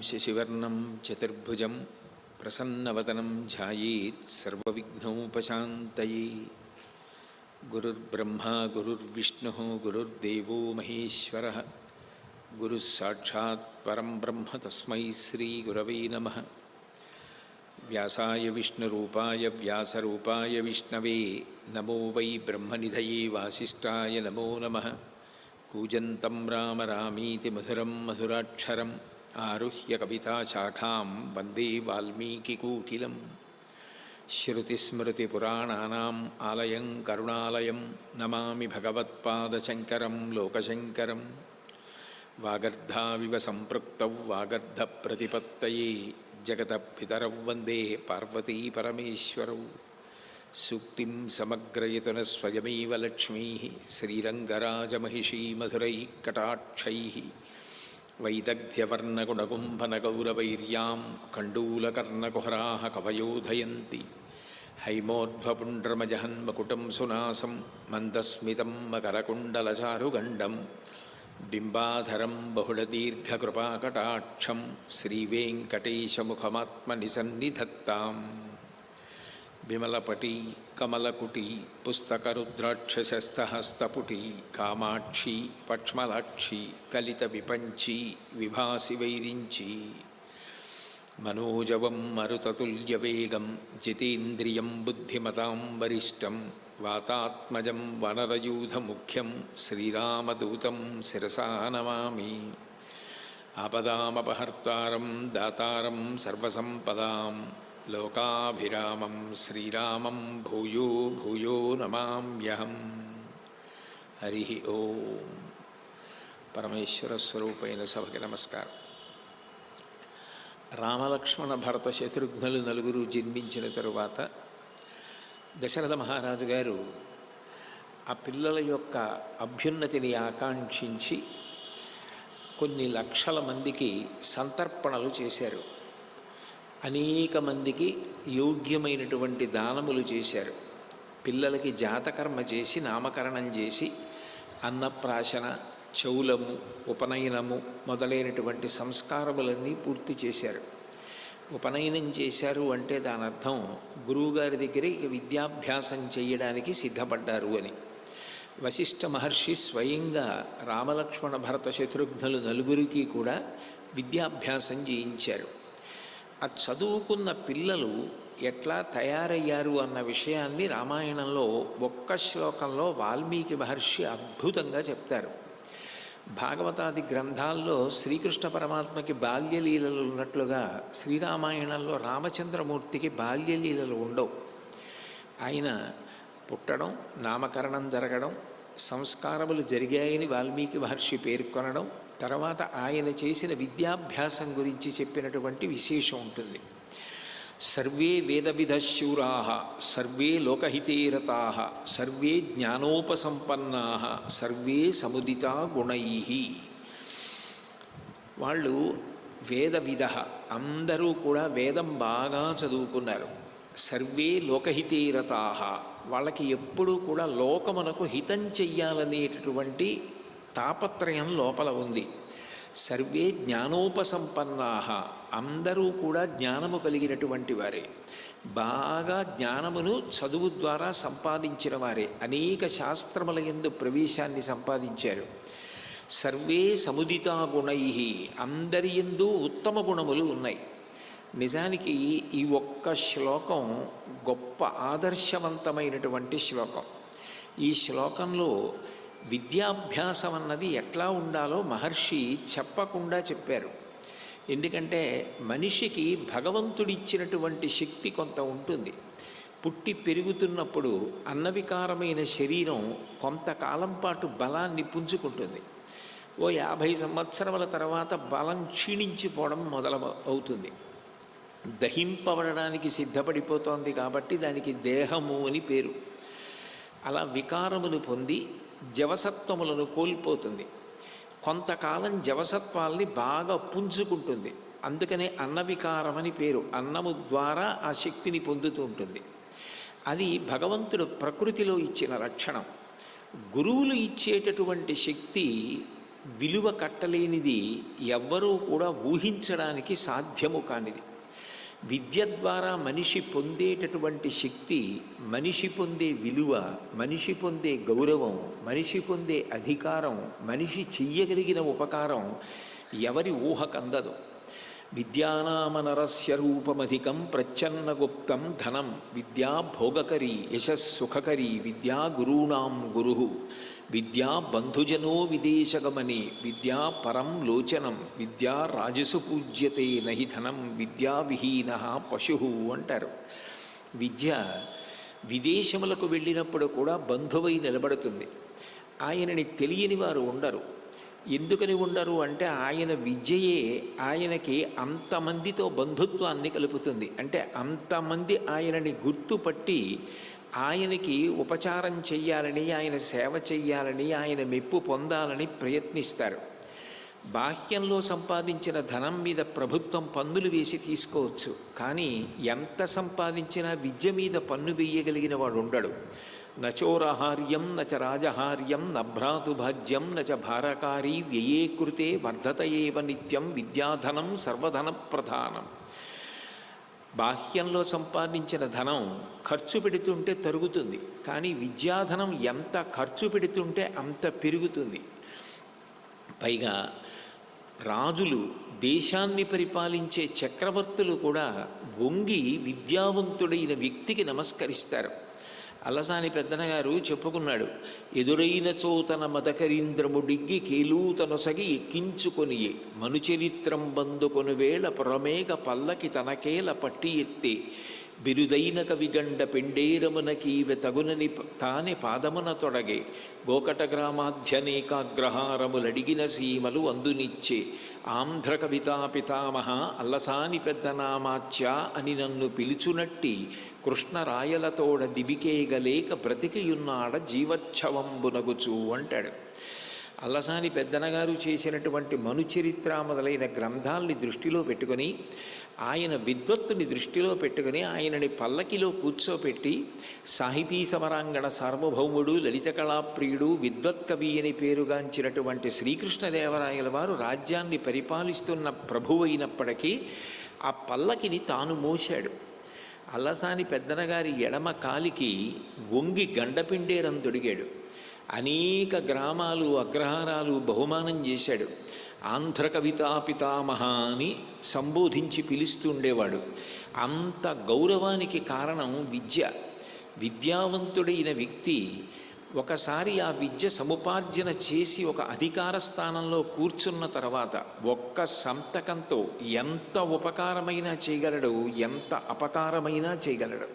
శశివర్ణం చతుర్భుజం ప్రసన్నవదనం ధ్యాయేత్ సర్వవిఘ్నోపశాంతయే. గురుర్బ్రహ్మా గురుర్విష్ణుః గురుర్దేవో మహేశ్వరః. గురుస్సాక్షాత్ పరం బ్రహ్మ తస్మై శ్రీగురవే నమః. వ్యాసాయ విష్ణురూపాయ వ్యాసరూపాయ విష్ణవే నమో వై బ్రహ్మనిధయే వాసిష్ఠాయ నమో నమః. కూజంతం రామ రామీతి మధురం మధురాక్షరం ఆరుహ్య కవితాశాఖాం వందే వాల్మీకికోకిలం. శ్రుతిస్మృతిపురాణానాం ఆలయం కరుణాలయం నమామి భగవత్పాదశంకరం లోకశంకరం. వాగర్ధావివ సంపృక్తౌ వాగర్ధప్రతిపత్తయే జగతః పితరౌ వందే పార్వతీ పరమేశ్వరౌ. సూక్తిం సమగ్రయతున స్వయమేవ లక్ష్మీః శ్రీరంగరాజమహిషీ మధురైః కటాక్షైః. వైదగ్ధ్యవర్ణగుణగుంభనగౌరవైర్యాం కండూలకర్ణకుహరాः కవయోధయంతి. హైమోర్ధ్వపుండ్రమజహన్మకుటం సునాసం మందస్మితం మకరకుండలచారుగండం. బింబాధరం బహుళదీర్ఘకృపాకటాక్షం శ్రీవేంకటేశముఖమాత్మనిసన్నిధత్తాం. విమలపటి కమలకుటి పుస్తకరుద్రాక్షసస్తహస్తపుటి కామాక్షి పక్ష్మలాక్షి కలిత విపంచి విభాసి వైరించి. మనోజవం మరుతతుల్యవేగం జితేంద్రియం బుద్ధిమతాం వరిష్టం. వాతాత్మజం వనరయూధముఖ్యం శ్రీరామదూతం శిరసా నమామి. ఆపదామపహర్తారం దాతారం సర్వసంపదాం లోకాభిరామం శ్రీరామం భూయో భూయో నమామ్యహం. హరి ఓం. పరమేశ్వర స్వరూపైన సభకి నమస్కారం. రామలక్ష్మణ భరత శత్రుఘ్నులు నలుగురు జన్మించిన తరువాత దశరథ మహారాజు గారు ఆ పిల్లల యొక్క అభ్యున్నతిని ఆకాంక్షించి కొన్ని లక్షల మందికి సంతర్పణలు చేశారు. అనేక మందికి యోగ్యమైనటువంటి దానములు చేశారు. పిల్లలకి జాతకర్మ చేసి నామకరణం చేసి అన్నప్రాశన చౌలము ఉపనయనము మొదలైనటువంటి సంస్కారములన్నీ పూర్తి చేశారు. ఉపనయనం చేశారు అంటే దాని అర్థం గురువుగారి దగ్గర ఇక విద్యాభ్యాసం చేయడానికి సిద్ధపడ్డారు అని. వశిష్ఠ మహర్షి స్వయంగా రామలక్ష్మణ భరత శత్రుఘ్నులు నలుగురికి కూడా విద్యాభ్యాసం చేయించారు. ఆ చదువుకున్న పిల్లలు ఎట్లా తయారయ్యారు అన్న విషయాన్ని రామాయణంలో ఒక్క శ్లోకంలో వాల్మీకి మహర్షి అద్భుతంగా చెప్తారు. భాగవతాది గ్రంథాల్లో శ్రీకృష్ణ పరమాత్మకి బాల్యలీలలు ఉన్నట్లుగా శ్రీరామాయణంలో రామచంద్రమూర్తికి బాల్యలీలలు ఉండవు. ఆయన పుట్టడం, నామకరణం జరగడం, సంస్కారములు జరిగాయని వాల్మీకి మహర్షి పేర్కొనడం, తర్వాత ఆయన చేసిన విద్యాభ్యాసం గురించి చెప్పినటువంటి విశేషం ఉంటుంది. సర్వే వేదవిధశూరాః సర్వే లోకహితేరతాః సర్వే జ్ఞానోపసంపన్నాః సర్వే సముదితా గుణైః. వాళ్ళు వేదవిధ, అందరూ కూడా వేదం బాగా చదువుకున్నారు. సర్వే లోకహితేరతాః, వాళ్ళకి ఎప్పుడూ కూడా లోకమునకు హితం చెయ్యాలనేటటువంటి తాపత్రయం లోపల ఉంది. సర్వే జ్ఞానోపసంపన్నాః, అందరూ కూడా జ్ఞానము కలిగినటువంటి వారే, బాగా జ్ఞానమును చదువు ద్వారా సంపాదించిన వారే, అనేక శాస్త్రముల యందు ప్రవేశాన్ని సంపాదించారు. సర్వే సముదితా గుణైః, అందరి యందు ఉత్తమ గుణములు ఉన్నాయి. నిజానికి ఈ ఒక్క శ్లోకం గొప్ప ఆదర్శవంతమైనటువంటి శ్లోకం. ఈ శ్లోకంలో విద్యాభ్యాసం అన్నది ఎట్లా ఉండాలో మహర్షి చెప్పకుండా చెప్పారు. ఎందుకంటే మనిషికి భగవంతుడిచ్చినటువంటి శక్తి కొంత ఉంటుంది. పుట్టి పెరుగుతున్నప్పుడు అన్నవికారమైన శరీరం కొంతకాలం పాటు బలాన్ని పుంజుకుంటుంది. ఓ 50 సంవత్సరముల తర్వాత బలం క్షీణించిపోవడం అవుతుంది. దహింపబడడానికి సిద్ధపడిపోతోంది కాబట్టి దానికి దేహము అని పేరు. అలా వికారములు పొంది జవసత్వములను కోల్పోతుంది. కొంతకాలం జవసత్వాల్ని బాగా పుంజుకుంటుంది. అందుకనే అన్నవికారం అని పేరు. అన్నము ద్వారా ఆ శక్తిని పొందుతూ ఉంటుంది. అది భగవంతుడు ప్రకృతిలో ఇచ్చిన లక్షణం. గురువులు ఇచ్చేటటువంటి శక్తి విలువ కట్టలేనిది ఎవ్వరూ కూడా ఊహించడానికి సాధ్యము కానిది. విద్య ద్వారా మనిషి పొందేటటువంటి శక్తి, మనిషి పొందే విలువ, మనిషి పొందే గౌరవం, మనిషి పొందే అధికారం, మనిషి చెయ్యగలిగిన ఉపకారం ఎవరి ఊహకందదు. విద్యానామనరస్య రూపమధికం ప్రచ్ఛన్నగుప్తం ధనం విద్యా భోగకరీ యశస్సుఖకరీ విద్యా గురూణాం గురు విద్యా బంధుజనో విదేశగమనే విద్యా పరం లోచనం విద్యా రాజసు పూజ్యతే నహి ధనం విద్యా విహీన పశు అంటారు. విద్య విదేశములకు వెళ్ళినప్పుడు కూడా బంధువై నిలబడుతుంది. ఆయనని తెలియని వారు ఉండరు. ఎందుకని ఉండరు అంటే ఆయన విద్యయే ఆయనకి అంతమందితో బంధుత్వాన్ని కలుపుతుంది. అంటే అంతమంది ఆయనని గుర్తుపట్టి ఆయనకి ఉపచారం చెయ్యాలని, ఆయన సేవ చెయ్యాలని, ఆయన మెప్పు పొందాలని ప్రయత్నిస్తారు. బాహ్యంలో సంపాదించిన ధనం మీద ప్రభుత్వం పన్నులు వేసి తీసుకోవచ్చు, కానీ ఎంత సంపాదించినా విద్య మీద పన్ను వేయగలిగిన వాడు ఉండడు. నచోరహార్యం నచ రాజహార్యం నభ్రాతుభాజ్యం నచ భారకారీ వ్యయే కృతే వర్ధత ఏవ నిత్యం విద్యాధనం సర్వధన ప్రధానం. బాహ్యంలో సంపాదించిన ధనం ఖర్చు పెడుతుంటే తరుగుతుంది, కానీ విద్యాధనం ఎంత ఖర్చు పెడుతుంటే అంత పెరుగుతుంది. పైగా రాజులు, దేశాన్ని పరిపాలించే చక్రవర్తులు కూడా వంగి విద్యావంతుడైన వ్యక్తికి నమస్కరిస్తారు. అల్లసాని పెద్దనగారు చెప్పుకున్నాడు, ఎదురైన చోతన మదకరీంద్రముడిగ్గి కేలూతనొసగి ఎక్కించుకొని మనుచరిత్రం బందుకొని వేళ పురమేగ పల్లకి తనకేల పట్టి ఎత్తే బిరుదైన కవిగండ పెండేరమునకీవె తగునని తానే పాదమున తొడగే గోకట గ్రామాధ్యనేకాగ్రహారములడిగిన సీమలు అందునిచ్చే ఆంధ్ర కవితా పితామహ అల్లసాని పెద్దనామాచ్య అని నన్ను పిలుచునట్టి కృష్ణరాయలతోడ దివికేగలేక బ్రతికియున్నాడ జీవచ్ఛవంబునగుచు అంటాడు. అల్లసాని పెద్దనగారు చేసినటువంటి మనుచరిత్ర మొదలైన గ్రంథాల్ని దృష్టిలో పెట్టుకొని, ఆయన విద్వత్తుని దృష్టిలో పెట్టుకుని ఆయనని పల్లకిలో కూర్చోపెట్టి సాహితీ సమరాంగణ సార్వభౌముడు, లలిత కళాప్రియుడు, విద్వత్కవి అని పేరుగాంచినటువంటి శ్రీకృష్ణదేవరాయల వారు రాజ్యాన్ని పరిపాలిస్తున్న ప్రభువైనప్పటికీ ఆ పల్లకిని తాను మోశాడు. అల్లసాని పెద్దనగారి ఎడమ కాలికి వంగి గండపిండేరం తొడిగాడు. అనేక గ్రామాలు, అగ్రహారాలు బహుమానం చేశాడు. ఆంధ్ర కవితా పితామహ అని సంబోధించి పిలుస్తుండేవాడు. అంత గౌరవానికి కారణం విద్య. విద్యావంతుడైన వ్యక్తి ఒకసారి ఆ విద్య సముపార్జన చేసి ఒక అధికార స్థానంలో కూర్చున్న తర్వాత ఒక్క సంతకంతో ఎంత ఉపకారమైనా చేయగలడు, ఎంత అపకారమైనా చేయగలడు.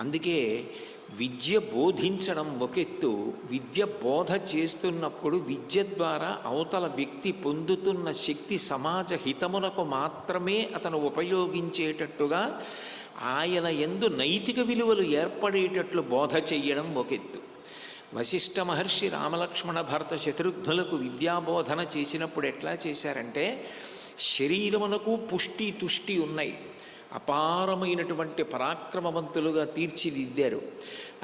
అందుకే విద్య బోధించడం ఒక ఎత్తు, విద్య బోధ చేస్తున్నప్పుడు విద్య ద్వారా అవతల వ్యక్తి పొందుతున్న శక్తి సమాజ హితమునకు మాత్రమే అతను ఉపయోగించేటట్టుగా ఆయన యందు నైతిక విలువలు ఏర్పడేటట్లు బోధ చెయ్యడం ఒక ఎత్తు. వశిష్ఠ మహర్షి రామలక్ష్మణ భరత శత్రుఘ్నులకు విద్యాబోధన చేసినప్పుడు ఎట్లా చేశారంటే, శరీరమునకు పుష్టి తుష్టి ఉన్నాయి, అపారమైనటువంటి పరాక్రమవంతులుగా తీర్చిదిద్దారు,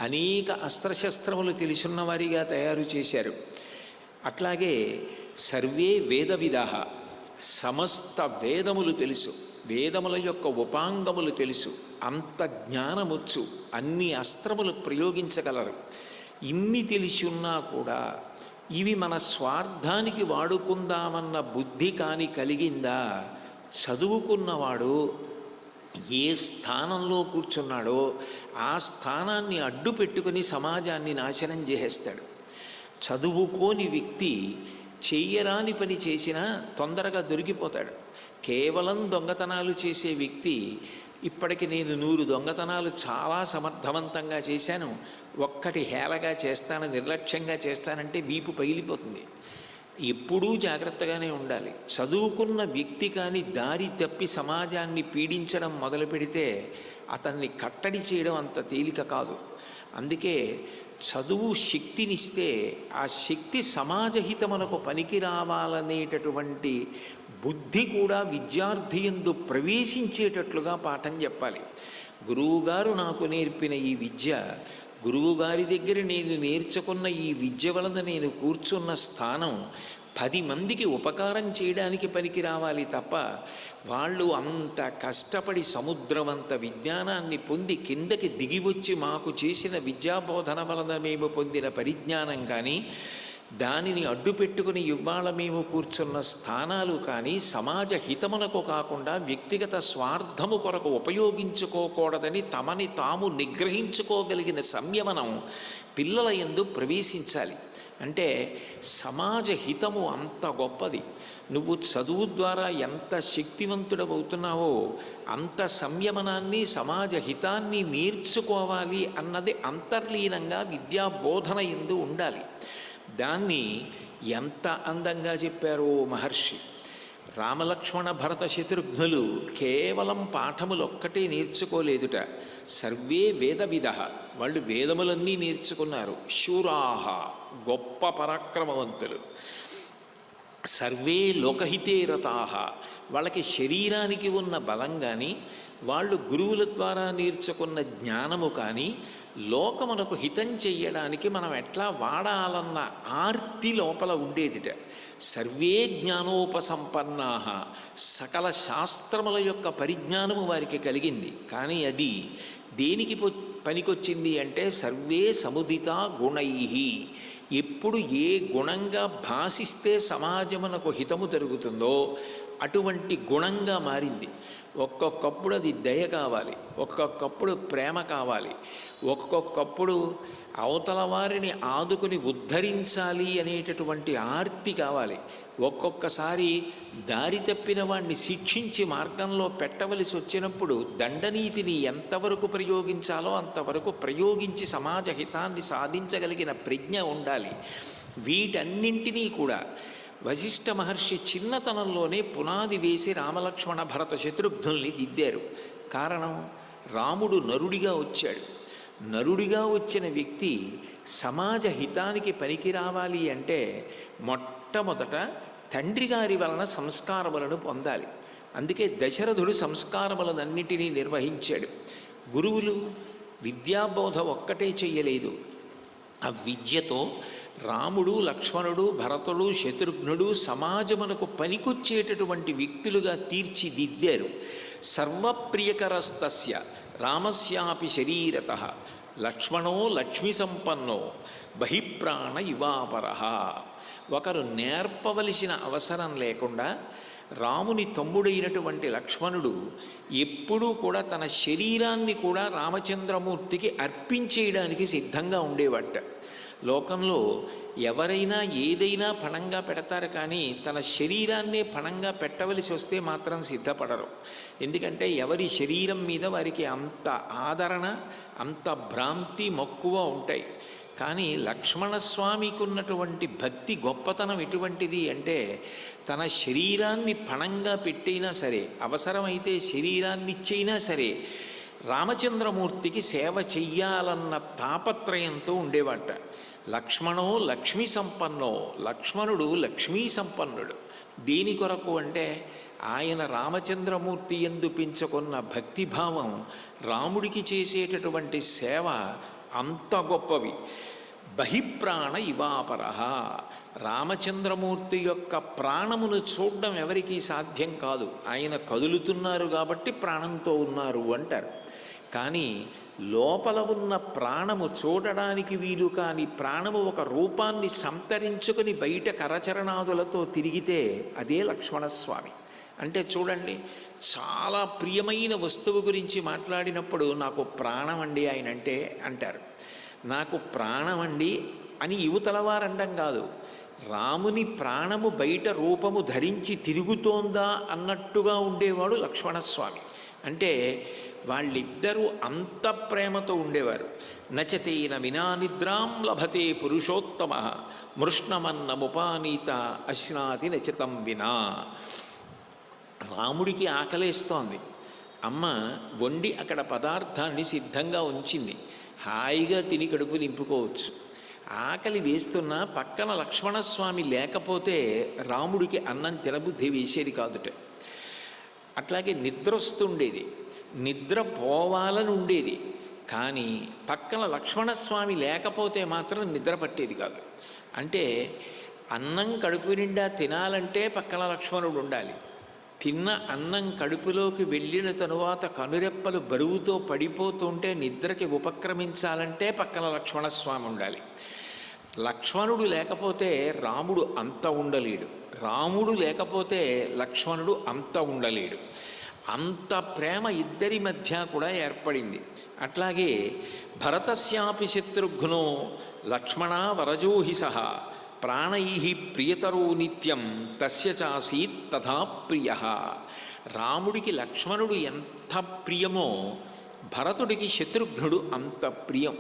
అనేక అస్త్రశస్త్రములు తెలుసున్న వారిగా తయారు చేశారు. అట్లాగే సర్వే వేదవిదాః, సమస్త వేదములు తెలుసు, వేదముల యొక్క ఉపాంగములు తెలుసు, అంత జ్ఞానమొచ్చు, అన్ని అస్త్రములు ప్రయోగించగలరు. ఇన్ని తెలిసి ఉన్నా కూడా ఇవి మన స్వార్థానికి వాడుకుందామన్న బుద్ధి కాని కలిగిందా? చదువుకున్నవాడు ఏ స్థానంలో కూర్చున్నాడో ఆ స్థానాన్ని అడ్డు పెట్టుకుని సమాజాన్ని నాశనం చేసేస్తాడు. చదువుకోని వ్యక్తి చెయ్యరాని పని చేసినా తొందరగా దొరికిపోతాడు. కేవలం దొంగతనాలు చేసే వ్యక్తి, ఇప్పటికి నేను 100 దొంగతనాలు చాలా సమర్థవంతంగా చేశాను, ఒక్కటి హేళగా చేస్తాను, నిర్లక్ష్యంగా చేస్తానంటే వీపు పగిలిపోతుంది. ఎప్పుడూ జాగ్రత్తగానే ఉండాలి. చదువుకున్న వ్యక్తి కానీ దారి తప్పి సమాజాన్ని పీడించడం మొదలు పెడితే అతన్ని కట్టడి చేయడం అంత తేలిక కాదు. అందుకే చదువు శక్తినిస్తే ఆ శక్తి సమాజహితమునకు పనికి రావాలనేటటువంటి బుద్ధి కూడా విద్యార్థి యందు ప్రవేశించేటట్లుగా పాఠం చెప్పాలి. గురువుగారు నాకు నేర్పిన ఈ విద్య, గురువుగారి దగ్గర నేను నేర్చుకున్న ఈ విద్య వలన నేను కూర్చున్న స్థానం 10 మందికి ఉపకారం చేయడానికి పనికి రావాలి తప్ప వాళ్ళు అంత కష్టపడి సముద్రమంత విజ్ఞానాన్ని పొంది కిందకి దిగి వచ్చి మాకు చేసిన విద్యాబోధన వలన మేము పొందిన పరిజ్ఞానం కానీ దానిని అడ్డు పెట్టుకుని ఇవాళ మేము కూర్చున్న స్థానాలు కానీ సమాజ హితమునకు కాకుండా వ్యక్తిగత స్వార్థము కొరకు ఉపయోగించుకోకూడదని తమని తాము నిగ్రహించుకోగలిగిన సంయమనం పిల్లల యందు ప్రవేశించాలి. అంటే సమాజ హితము అంత గొప్పది. నువ్వు చదువు ద్వారా ఎంత శక్తివంతుడవుతున్నావో అంత సంయమనాన్ని సమాజ హితాన్ని నేర్చుకోవాలి అన్నది అంతర్లీనంగా విద్యాబోధన యందు ఉండాలి. దాన్ని ఎంత అందంగా చెప్పారో మహర్షి. రామలక్ష్మణ భరత శత్రుఘ్నులు కేవలం పాఠములొక్కటే నేర్చుకోలేదుట. సర్వే వేదవిద, వాళ్ళు వేదములన్నీ నేర్చుకున్నారు. శూరాహ, గొప్ప పరాక్రమవంతులు. సర్వే లోకహితే రతాహ, వాళ్ళకి శరీరానికి ఉన్న బలం కానీ వాళ్ళు గురువుల ద్వారా నేర్చుకున్న జ్ఞానము కానీ లోకమునకు హితం చెయ్యడానికి మనం ఎట్లా వాడాలన్న ఆర్తి లోపల ఉండేదిట. సర్వే జ్ఞానోపసంపన్నా, సకల శాస్త్రముల యొక్క పరిజ్ఞానము వారికి కలిగింది. కానీ అది దేనికి పనికొచ్చింది అంటే సర్వే సముదిత గుణై, ఎప్పుడు ఏ గుణంగా భాషిస్తే సమాజమునకు హితము జరుగుతుందో అటువంటి గుణంగా మారింది. ఒక్కొక్కప్పుడు అది దయ కావాలి, ఒక్కొక్కప్పుడు ప్రేమ కావాలి, ఒక్కొక్కప్పుడు అవతల వారిని ఆదుకుని ఉద్ధరించాలి అనేటటువంటి ఆర్తి కావాలి. ఒక్కొక్కసారి దారి తప్పిన వాడిని శిక్షించి మార్గంలో పెట్టవలసి వచ్చినప్పుడు దండనీతిని ఎంతవరకు ప్రయోగించాలో అంతవరకు ప్రయోగించి సమాజ హితాన్ని సాధించగలిగిన ప్రజ్ఞ ఉండాలి. వీటన్నింటినీ కూడా వశిష్ఠ మహర్షి చిన్నతనంలోనే పునాది వేసి రామలక్ష్మణ భరత శత్రుఘ్నుల్ని దిద్దారు. కారణం, రాముడు నరుడిగా వచ్చాడు. నరుడిగా వచ్చిన వ్యక్తి సమాజ హితానికి పనికి రావాలి అంటే మొట్టమొదట తండ్రి గారి వలన సంస్కారములను పొందాలి. అందుకే దశరథుడు సంస్కారములనన్నిటినీ నిర్వహించాడు. గురువులు విద్యాబోధ ఒక్కటే చెయ్యలేదు, ఆ విద్యతో రాముడు, లక్ష్మణుడు, భరతుడు, శత్రుఘ్నుడు సమాజమునకు పనికొచ్చేటటువంటి వ్యక్తులుగా తీర్చిదిద్దారు. సర్వప్రియకరస్తస్య రామస్యాపి శరీరతః లక్ష్మణో లక్ష్మీ సంపన్నో బహిప్రాణ ఇవాపరః. ఒకరు నేర్పవలసిన అవసరం లేకుండా రాముని తమ్ముడైనటువంటి లక్ష్మణుడు ఎప్పుడూ కూడా తన శరీరాన్ని కూడా రామచంద్రమూర్తికి అర్పించేయడానికి సిద్ధంగా ఉండేవాట. లోకంలో ఎవరైనా ఏదైనా పణంగా పెడతారు, కానీ తన శరీరాన్నే పణంగా పెట్టవలసి వస్తే మాత్రం సిద్ధపడరు. ఎందుకంటే ఎవరి శరీరం మీద వారికి అంత ఆదరణ, అంత భ్రాంతి, మక్కువ ఉంటాయి. కానీ లక్ష్మణస్వామికి ఉన్నటువంటి భక్తి గొప్పతనం ఎటువంటిది అంటే తన శరీరాన్ని పణంగా పెట్టైనా సరే, అవసరమైతే శరీరాన్ని ఇచ్చైనా సరే రామచంద్రమూర్తికి సేవ చెయ్యాలన్న తాపత్రయంతో ఉండేవాట. లక్ష్మణో లక్ష్మీ సంపన్నో, లక్ష్మణుడు లక్ష్మీ సంపన్నుడు. దేని కొరకు అంటే ఆయన రామచంద్రమూర్తి యందు పెంచుకున్న భక్తిభావం, రాముడికి చేసేటటువంటి సేవ అంత గొప్పవి. బహిప్రాణ ఇవాపరః, రామచంద్రమూర్తి యొక్క ప్రాణమును చూడడం ఎవరికీ సాధ్యం కాదు. ఆయన కదులుతున్నారు కాబట్టి ప్రాణంతో ఉన్నారు అంటారు. కానీ లోపల ఉన్న ప్రాణము చూడడానికి వీలు కాని ప్రాణము ఒక రూపాన్ని సంతరించుకొని బయట కరచరణాదులతో తిరిగితే అదే లక్ష్మణస్వామి. అంటే చూడండి, చాలా ప్రియమైన వస్తువు గురించి మాట్లాడినప్పుడు నాకు ప్రాణం అండి ఆయన అంటే అంటారు. నాకు ప్రాణం అండి అని యువతలవారండం కాదు, రాముని ప్రాణము బయట రూపము ధరించి తిరుగుతోందా అన్నట్టుగా ఉండేవాడు లక్ష్మణస్వామి. అంటే వాళ్ళిద్దరూ అంత ప్రేమతో ఉండేవారు. నచతేన వినా నిద్రాం లభతే పురుషోత్తమ మృష్ణమన్నముపానీత అశ్నాతి నచతం వినా. రాముడికి ఆకలేస్తోంది, అమ్మ వండి అక్కడ పదార్థాన్ని సిద్ధంగా ఉంచింది, హాయిగా తిని కడుపు నింపుకోవచ్చు. ఆకలి వేస్తున్నా పక్కన లక్ష్మణస్వామి లేకపోతే రాముడికి అన్నం తినబుద్ధి వేసేది కాదుట. అట్లాగే నిద్ర వస్తుండేది, నిద్ర పోవాలని ఉండేది, కానీ పక్కన లక్ష్మణస్వామి లేకపోతే మాత్రం నిద్ర పట్టేది కాదు. అంటే అన్నం కడుపు నిండా తినాలంటే పక్కన లక్ష్మణుడు ఉండాలి. తిన్న అన్నం కడుపులోకి వెళ్ళిన తరువాత కనురెప్పలు బరువుతో పడిపోతుంటే నిద్రకి ఉపక్రమించాలంటే పక్కన లక్ష్మణస్వామి ఉండాలి. లక్ష్మణుడు లేకపోతే రాముడు అంత ఉండలేడు, రాముడు లేకపోతే లక్ష్మణుడు అంత ఉండలేడు. అంత ప్రేమ ఇద్దరి మధ్య కూడా ఏర్పడింది. అట్లాగే భరతస్యాపి శత్రుఘ్నో లక్ష్మణ వరజోహి సహ ప్రాణై ప్రియతరో నిత్యం తస్య చాసీత్ తథా ప్రియ. రాముడికి లక్ష్మణుడు ఎంత ప్రియమో భరతుడికి శత్రుఘ్నుడు అంత ప్రియం.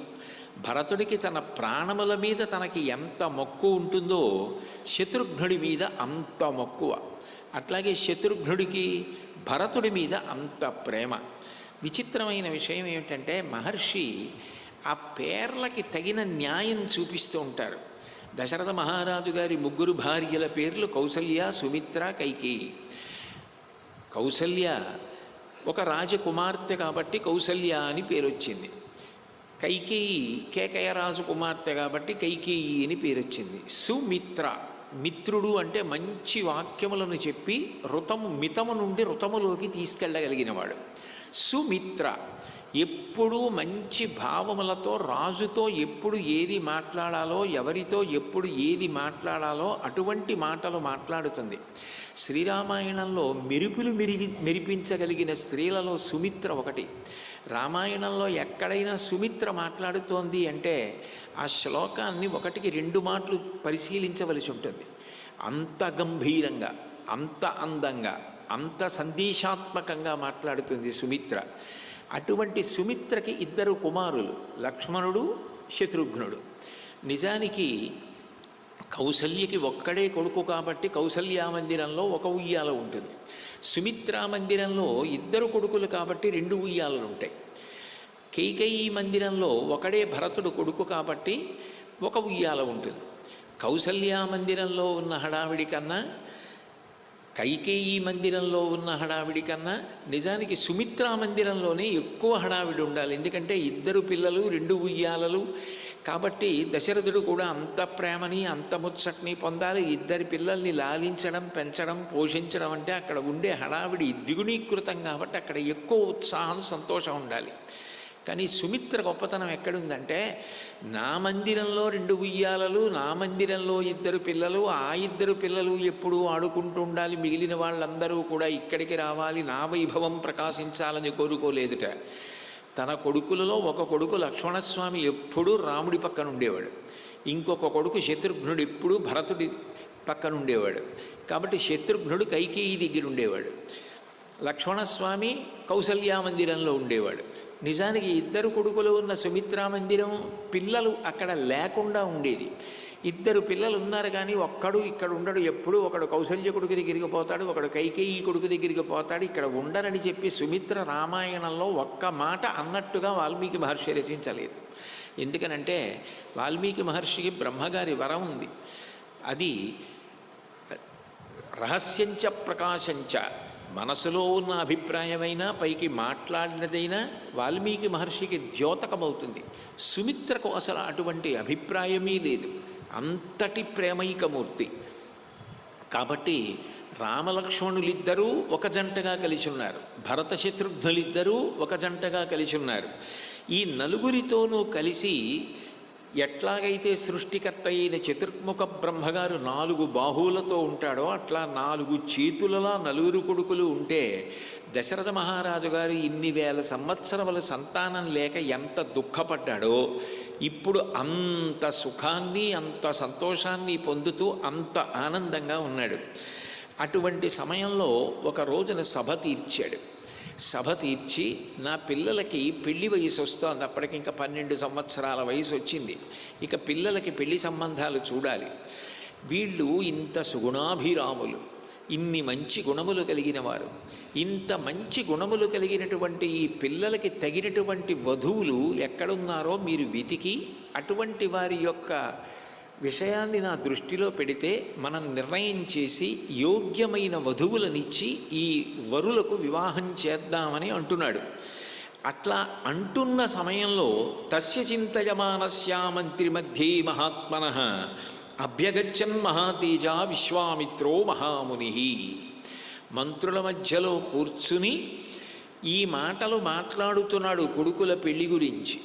భరతుడికి తన ప్రాణముల మీద తనకి ఎంత మక్కువ ఉంటుందో శత్రుఘ్నుడి మీద అంత మక్కువ. అట్లాగే శత్రుఘ్నుడికి భరతుడి మీద అంత ప్రేమ. విచిత్రమైన విషయం ఏమిటంటే మహర్షి ఆ పేర్లకి తగిన న్యాయం చూపిస్తూ ఉంటారు. దశరథ మహారాజు గారి ముగ్గురు భార్యల పేర్లు కౌసల్య, సుమిత్ర, కైకేయి. కౌసల్య ఒక రాజకుమార్తె కాబట్టి కౌసల్య అని పేరు వచ్చింది. కైకేయి కేకయ రాజు కుమార్తె కాబట్టి కైకేయి అని పేరు వచ్చింది. సుమిత్ర, మిత్రుడు అంటే మంచి వాక్యములను చెప్పి మితము నుండి ఋతములోకి తీసుకెళ్ళగలిగినవాడు. సుమిత్ర ఎప్పుడూ మంచి భావములతో రాజుతో ఎప్పుడు ఏది మాట్లాడాలో, ఎవరితో ఎప్పుడు ఏది మాట్లాడాలో అటువంటి మాటలు మాట్లాడుతుంది. శ్రీరామాయణంలో మెరుపులు మెరిపించగలిగిన స్త్రీలలో సుమిత్ర ఒకటి. రామాయణంలో ఎక్కడైనా సుమిత్ర మాట్లాడుతోంది అంటే ఆ శ్లోకాన్ని 1-2 మాటలు పరిశీలించవలసి ఉంటుంది. అంత గంభీరంగా, అంత అందంగా, అంత సందేశాత్మకంగా మాట్లాడుతుంది సుమిత్ర. అటువంటి సుమిత్రకి 2 కుమారులు, లక్ష్మణుడు, శత్రుఘ్నుడు. నిజానికి కౌసల్యకి ఒక్కడే కొడుకు కాబట్టి కౌసల్యా మందిరంలో ఒక ఉయ్యాల ఉంటుంది. సుమిత్రా మందిరంలో 2 కొడుకులు కాబట్టి 2 ఉయ్యాలలు ఉంటాయి. కైకేయి మందిరంలో ఒకడే భరతుడు కొడుకు కాబట్టి ఒక ఉయ్యాల ఉంటుంది. కౌసల్యా మందిరంలో ఉన్న హడావిడి కన్నా, కైకేయి మందిరంలో ఉన్న హడావిడి కన్నా నిజానికి సుమిత్రా మందిరంలోనే ఎక్కువ హడావిడి ఉండాలి. ఎందుకంటే 2 పిల్లలు, 2 ఉయ్యాలలు కాబట్టి దశరథుడు కూడా అంత ప్రేమని అంత ముచ్చట్ని పొందాలి. 2 పిల్లల్ని లాలించడం, పెంచడం, పోషించడం అంటే అక్కడ ఉండే హడావిడి ద్విగుణీకృతం కాబట్టి అక్కడ ఎక్కువ ఉత్సాహం, సంతోషం ఉండాలి. కానీ సుమిత్ర గొప్పతనం ఎక్కడుందంటే నా మందిరంలో 2 ఉయ్యాలలు, నా మందిరంలో 2 పిల్లలు, ఆ 2 పిల్లలు ఎప్పుడూ ఆడుకుంటూ ఉండాలి, మిగిలిన వాళ్ళందరూ కూడా ఇక్కడికి రావాలి, నా వైభవం ప్రకాశించాలని కోరుకోలేదుట. తన కొడుకులలో ఒక కొడుకు లక్ష్మణస్వామి ఎప్పుడూ రాముడి పక్కన ఉండేవాడు, ఇంకొక కొడుకు శత్రుఘ్నుడు ఎప్పుడూ భరతుడి పక్కన ఉండేవాడు. కాబట్టి శత్రుఘ్నుడు కైకేయి దగ్గర ఉండేవాడు, లక్ష్మణస్వామి కౌసల్యా మందిరంలో ఉండేవాడు. నిజానికి 2 కొడుకులు ఉన్న సుమిత్రా మందిరం పిల్లలు అక్కడ లేకుండా ఉండేది. 2 పిల్లలు ఉన్నారు కానీ ఒక్కడు ఇక్కడ ఉండడు. ఎప్పుడు ఒకడు కౌసల్య కొడుకు దగ్గరికి పోతాడు, ఒకడు కైకేయి కొడుకు దగ్గరికి పోతాడు. ఇక్కడ ఉండరని చెప్పి సుమిత్ర రామాయణంలో ఒక్క మాట అన్నట్టుగా వాల్మీకి మహర్షి రచించలేదు. ఎందుకనంటే వాల్మీకి మహర్షికి బ్రహ్మగారి వరం ఉంది. అది రహస్యంచ ప్రకాశంచ, మనసులో ఉన్న అభిప్రాయమైనా పైకి మాట్లాడినదైనా వాల్మీకి మహర్షికి ద్యోతకమవుతుంది. సుమిత్రకు అసలు అటువంటి అభిప్రాయమే లేదు, అంతటి ప్రేమైకమూర్తి. కాబట్టి రామలక్ష్మణులిద్దరూ ఒక జంటగా కలిసి ఉన్నారు, భరత శత్రుఘ్నులిద్దరూ ఒక జంటగా కలిసి ఉన్నారు. ఈ నలుగురితోనూ కలిసి ఎట్లాగైతే సృష్టికర్త అయిన చతుర్ముఖ బ్రహ్మగారు 4 బాహువులతో ఉంటాడో అట్లా 4 చేతులలా 4 కొడుకులు ఉంటే దశరథ మహారాజు గారు ఇన్ని వేల సంవత్సరముల సంతానం లేక ఎంత దుఃఖపడ్డాడో ఇప్పుడు అంత సుఖాన్ని, అంత సంతోషాన్ని పొందుతూ అంత ఆనందంగా ఉన్నాడు. అటువంటి సమయంలో ఒక రోజున సభ తీర్చాడు. సభ తీర్చి నా పిల్లలకి పెళ్లి వయసు వస్తుంది, అప్పటికి ఇంకా 12 సంవత్సరాల వయసు వచ్చింది, ఇక పిల్లలకి పెళ్లి సంబంధాలు చూడాలి. వీళ్ళు ఇంత సుగుణాభిరాములు, ఇన్ని మంచి గుణములు కలిగిన వారు, ఇంత మంచి గుణములు కలిగినటువంటి ఈ పిల్లలకి తగినటువంటి వధువులు ఎక్కడున్నారో మీరు వెతికి అటువంటి వారి యొక్క విషయాన్ని నా దృష్టిలో పెడితే మనం నిర్ణయం చేసి యోగ్యమైన వధువులనిచ్చి ఈ వరులకు వివాహం చేద్దామని అంటున్నాడు. అట్లా అంటున్న సమయంలో తస్య చింతయమానస్యా మంత్రి మధ్యే మహాత్మనః అభ్యగచ్చన్ మహాతేజ విశ్వామిత్రో మహాముని. మంత్రుల మధ్యలో కూర్చుని ఈ మాటలు మాట్లాడుతున్నాడు కొడుకుల పెళ్లి గురించి.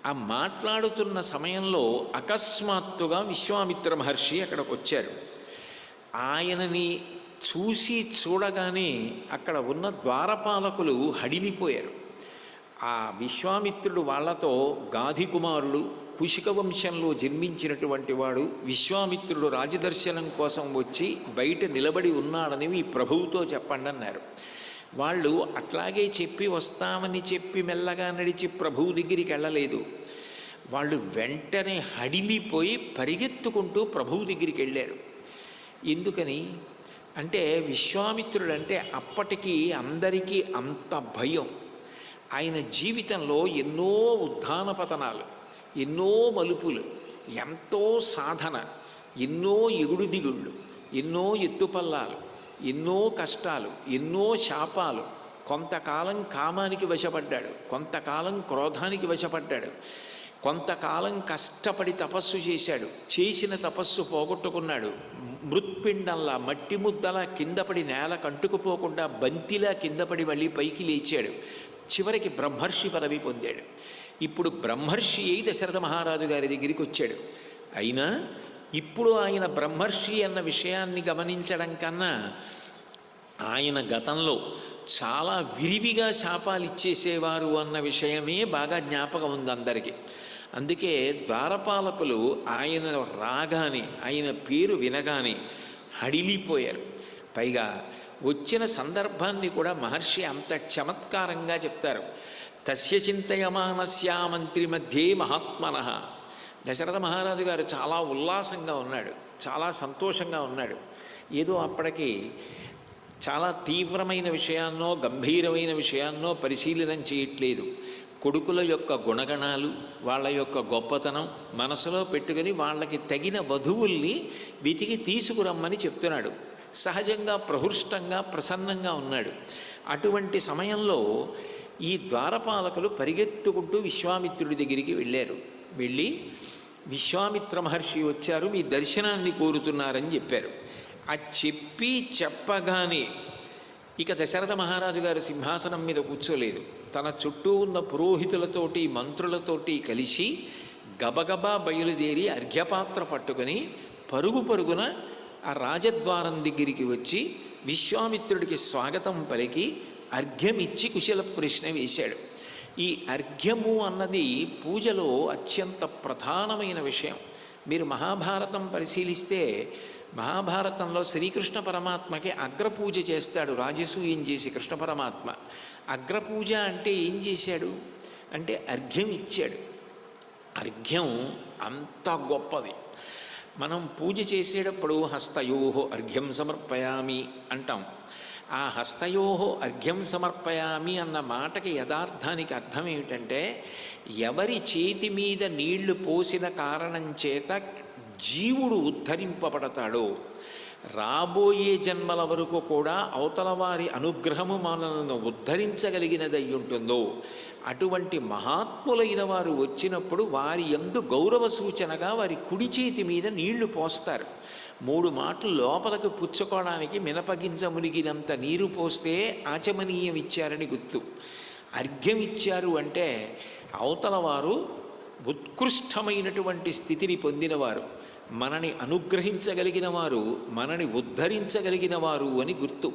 ఆ మాట్లాడుతున్న సమయంలో అకస్మాత్తుగా విశ్వామిత్ర మహర్షి అక్కడికి వచ్చారు. ఆయనని చూడగానే అక్కడ ఉన్న ద్వారపాలకులు హడిలిపోయారు. ఆ విశ్వామిత్రుడు వాళ్లతో గాధి కుమారుడు, కుశిక వంశంలో జన్మించినటువంటి వాడు, విశ్వామిత్రుడు రాజదర్శనం కోసం వచ్చి బయట నిలబడి ఉన్నాడని మీ ప్రభువుతో చెప్పండి అన్నారు. వాళ్ళు అట్లాగే చెప్పి వస్తామని చెప్పి మెల్లగా నడిచి ప్రభువు దగ్గరికి వెళ్ళలేదు. వాళ్ళు వెంటనే హడిలిపోయి పరిగెత్తుకుంటూ ప్రభువు దగ్గరికి వెళ్ళారు. ఎందుకని అంటే విశ్వామిత్రుడంటే అప్పటికి అందరికీ అంత భయం. ఆయన జీవితంలో ఎన్నో ఉత్థాన పతనాలు, ఎన్నో మలుపులు, ఎంతో సాధన, ఎన్నో ఎగుడు దిగుళ్ళు, ఎన్నో ఎత్తుపల్లాలు, ఎన్నో కష్టాలు, ఎన్నో శాపాలు. కొంతకాలం కామానికి వశపడ్డాడు, కొంతకాలం క్రోధానికి వశపడ్డాడు, కొంతకాలం కష్టపడి తపస్సు చేశాడు, చేసిన తపస్సు పోగొట్టుకున్నాడు. మృత్పిండంలా మట్టి ముద్దలా కిందపడి నేల కంటుకుపోకుండా బంతిలా కిందపడి మళ్ళీ పైకి లేచాడు. చివరికి బ్రహ్మర్షి పదవి పొందాడు. ఇప్పుడు బ్రహ్మర్షి అయి దశరథ మహారాజు గారి దగ్గరికి వచ్చాడు. అయినా ఇప్పుడు ఆయన బ్రహ్మర్షి అన్న విషయాన్ని గమనించడం కన్నా ఆయన గతంలో చాలా విరివిగా శాపాలు ఇచ్చేసేవారు అన్న విషయమే బాగా జ్ఞాపకం ఉంది అందరికీ. అందుకే ద్వారపాలకులు ఆయన రాగానే, ఆయన పేరు వినగానే హడిలిపోయారు. పైగా వచ్చిన సందర్భాన్ని కూడా మహర్షి అంత చమత్కారంగా చెప్తారు. తస్య చింతయమానస్యా మంత్రి మధ్యే మహాత్మనః. దశరథ మహారాజు గారు చాలా ఉల్లాసంగా ఉన్నాడు, చాలా సంతోషంగా ఉన్నాడు. ఏదో అప్పటికి చాలా తీవ్రమైన విషయాన్నో గంభీరమైన విషయాన్నో పరిశీలనం చేయట్లేదు. కొడుకుల యొక్క గుణగణాలు, వాళ్ళ యొక్క గొప్పతనం మనసులో పెట్టుకుని వాళ్ళకి తగిన వధువుల్ని వెతికి తీసుకురమ్మని చెప్తున్నాడు. సహజంగా ప్రహృష్టంగా ప్రసన్నంగా ఉన్నాడు. అటువంటి సమయంలో ఈ ద్వారపాలకులు పరిగెత్తుకుంటూ విశ్వామిత్రుడి దగ్గరికి వెళ్ళారు. వెళ్ళి విశ్వామిత్ర మహర్షి వచ్చారు, మీ దర్శనాన్ని కోరుతున్నారని చెప్పారు. ఆ చెప్పగానే ఇక దశరథ మహారాజు గారు సింహాసనం మీద కూర్చోలేదు. తన చుట్టూ ఉన్న పురోహితులతోటి మంత్రులతోటి కలిసి గబగబా బయలుదేరి అర్ఘ్యపాత్ర పట్టుకొని పరుగున ఆ రాజద్వారం దగ్గరికి వచ్చి విశ్వామిత్రుడికి స్వాగతం పలికి అర్ఘ్యమిచ్చి కుశల ప్రశ్న వేశాడు. ఈ అర్ఘ్యము అన్నది పూజలో అత్యంత ప్రధానమైన విషయం. మీరు మహాభారతం పరిశీలిస్తే మహాభారతంలో శ్రీకృష్ణ పరమాత్మకి అగ్రపూజ చేస్తాడు రాజసూయం చేసి కృష్ణ పరమాత్మ. అగ్రపూజ అంటే ఏం చేశాడు అంటే అర్ఘ్యం ఇచ్చాడు. అర్ఘ్యం అంత గొప్పది. మనం పూజ చేసేటప్పుడు హస్తయోహో అర్ఘ్యం సమర్పయామి అంటాం. ఆ హస్తయోహో అర్ఘ్యం సమర్పయామి అన్న మాటకి యథార్థానికి అర్థం ఏమిటంటే ఎవరి చేతి మీద నీళ్లు పోసిన కారణం చేత జీవుడు ఉద్ధరింపబడతాడో, రాబోయే జన్మల వరకు కూడా అవతల వారి అనుగ్రహము మనలను ఉద్ధరించగలిగినదై ఉంటుందో అటువంటి మహాత్ములైన వారు వచ్చినప్పుడు వారి యందు గౌరవ సూచనగా వారి కుడి చేతి మీద నీళ్లు పోస్తారు. 3 మాటలు లోపలకు పుచ్చుకోవడానికి మినపగింజ మునిగినంత నీరు పోస్తే ఆచమనీయం ఇచ్చారని గుర్తు. అర్ఘ్యం ఇచ్చారు అంటే అవతల వారు ఉత్కృష్టమైనటువంటి స్థితిని పొందినవారు, మనని అనుగ్రహించగలిగిన వారు, మనని ఉద్ధరించగలిగిన వారు అని గుర్తు.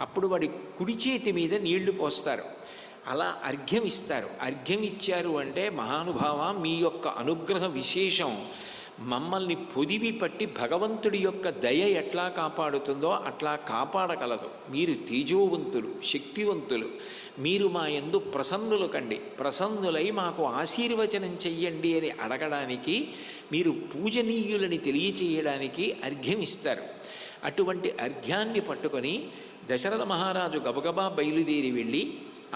అప్పుడు వాడి కుడి చేతి మీద నీళ్లు పోస్తారు, అలా అర్ఘ్యం ఇస్తారు. అర్ఘ్యం ఇచ్చారు అంటే మహానుభావ మీ యొక్క అనుగ్రహ విశేషం మమ్మల్ని పొదివి పట్టి భగవంతుడి యొక్క దయ ఎట్లా కాపాడుతుందో అట్లా కాపాడగలదు. మీరు తేజోవంతులు, శక్తివంతులు, మీరు మా యందు ప్రసన్నులు కండి, ప్రసన్నులై మాకు ఆశీర్వచనం చెయ్యండి అని అడగడానికి, మీరు పూజనీయులని తెలియచేయడానికి అర్ఘ్యం ఇస్తారు. అటువంటి అర్ఘ్యాన్ని పట్టుకొని దశరథ మహారాజు గబగబా బయలుదేరి వెళ్ళి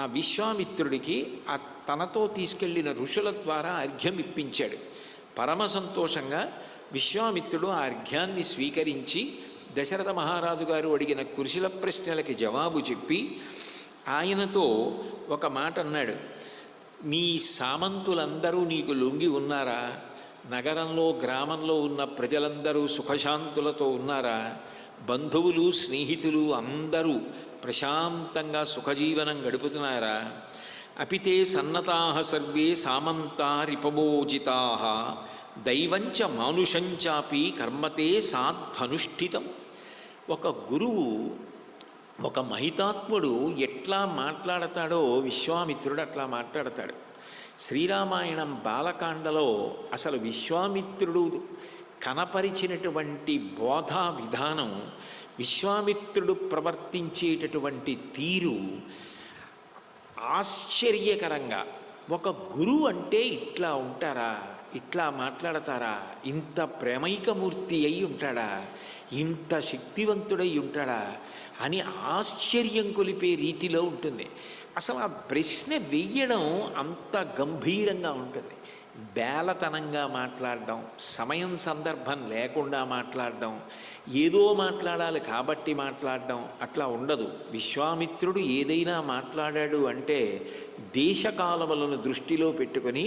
ఆ విశ్వామిత్రుడికి ఆ తనతో తీసుకెళ్లిన ఋషుల ద్వారా అర్ఘ్యం ఇప్పించాడు. పరమ సంతోషంగా విశ్వామిత్రుడు ఆ అర్ఘ్యాన్ని స్వీకరించి దశరథ మహారాజు గారు అడిగిన కుశల ప్రశ్నలకి జవాబు చెప్పి ఆయనతో ఒక మాట అన్నాడు. నీ సామంతులందరూ నీకు లొంగి ఉన్నారా? నగరంలో గ్రామంలో ఉన్న ప్రజలందరూ సుఖశాంతులతో ఉన్నారా? బంధువులు స్నేహితులు అందరూ ప్రశాంతంగా సుఖజీవనం గడుపుతున్నారా? అపితే సన్నతాః సర్వే సామంతా రిపమోజితాః దైవంచ మానుషంచాపి కర్మతే సాధ్వనుష్ఠితం. ఒక గురువు, ఒక మహితాత్ముడు ఎట్లా మాట్లాడతాడో విశ్వామిత్రుడు అట్లా మాట్లాడతాడు. శ్రీరామాయణం బాలకాండలో అసలు విశ్వామిత్రుడు కనపరిచినటువంటి బోధా విధానం, విశ్వామిత్రుడు ప్రవర్తించేటటువంటి తీరు ఆశ్చర్యకరంగా, ఒక గురువు అంటే ఇట్లా ఉంటారా, ఇట్లా మాట్లాడతారా, ఇంత ప్రేమైకమూర్తి అయి ఉంటాడా, ఇంత శక్తివంతుడై ఉంటాడా అని ఆశ్చర్యం కొలిపే రీతిలో ఉంటుంది. అసలు ఆ ప్రశ్న వెయ్యడం అంత గంభీరంగా ఉంటుంది. బేలతనంగా మాట్లాడడం, సమయం సందర్భం లేకుండా మాట్లాడడం, ఏదో మాట్లాడాలి కాబట్టి మాట్లాడడం అట్లా ఉండదు. విశ్వామిత్రుడు ఏదైనా మాట్లాడాడు అంటే దేశకాలములను దృష్టిలో పెట్టుకొని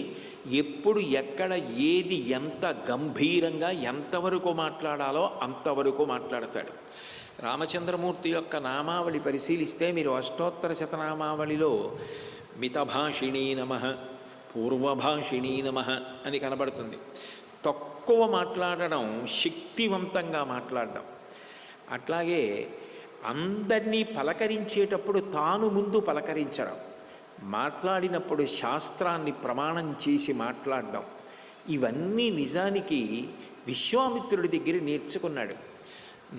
ఎప్పుడు ఎక్కడ ఏది ఎంత గంభీరంగా ఎంతవరకు మాట్లాడాలో అంతవరకు మాట్లాడతాడు. రామచంద్రమూర్తి యొక్క నామావళి పరిశీలిస్తే మీరు అష్టోత్తర శతనామావళిలో మితభాషిణీ నమః, పూర్వభాషిణీ నమః అని కనబడుతుంది. తక్కువ మాట్లాడడం, శక్తివంతంగా మాట్లాడడం. అట్లాగే అందరినీ పలకరించేటప్పుడు తాను ముందు పలకరించడం, మాట్లాడినప్పుడు శాస్త్రాన్ని ప్రమాణం చేసి మాట్లాడడం, ఇవన్నీ నిజానికి విశ్వామిత్రుడి దగ్గర నేర్చుకున్నాడు.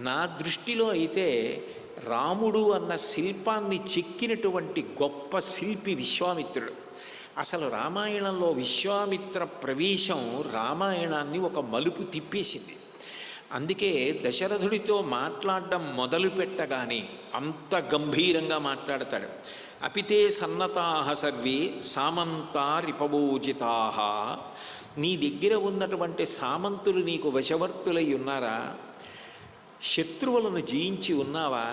నా దృష్టిలో అయితే రాముడు అన్న శిల్పాన్ని చెక్కినటువంటి గొప్ప శిల్పి విశ్వామిత్రుడు. అసలు రామాయణంలో విశ్వామిత్ర ప్రవేశం రామాయణాన్ని ఒక మలుపు తిప్పేసింది. అందుకే దశరథుడితో మాట్లాడడం మొదలు పెట్టగానే అంత గంభీరంగా మాట్లాడతాడు. అపితే సన్నతాః సర్వే సామంతా రిపమోజితాః. నీ దగ్గర ఉన్నటువంటి సామంతులు నీకు వశవర్తులై ఉన్నారా? శత్రువులను జయించి ఉన్నావా?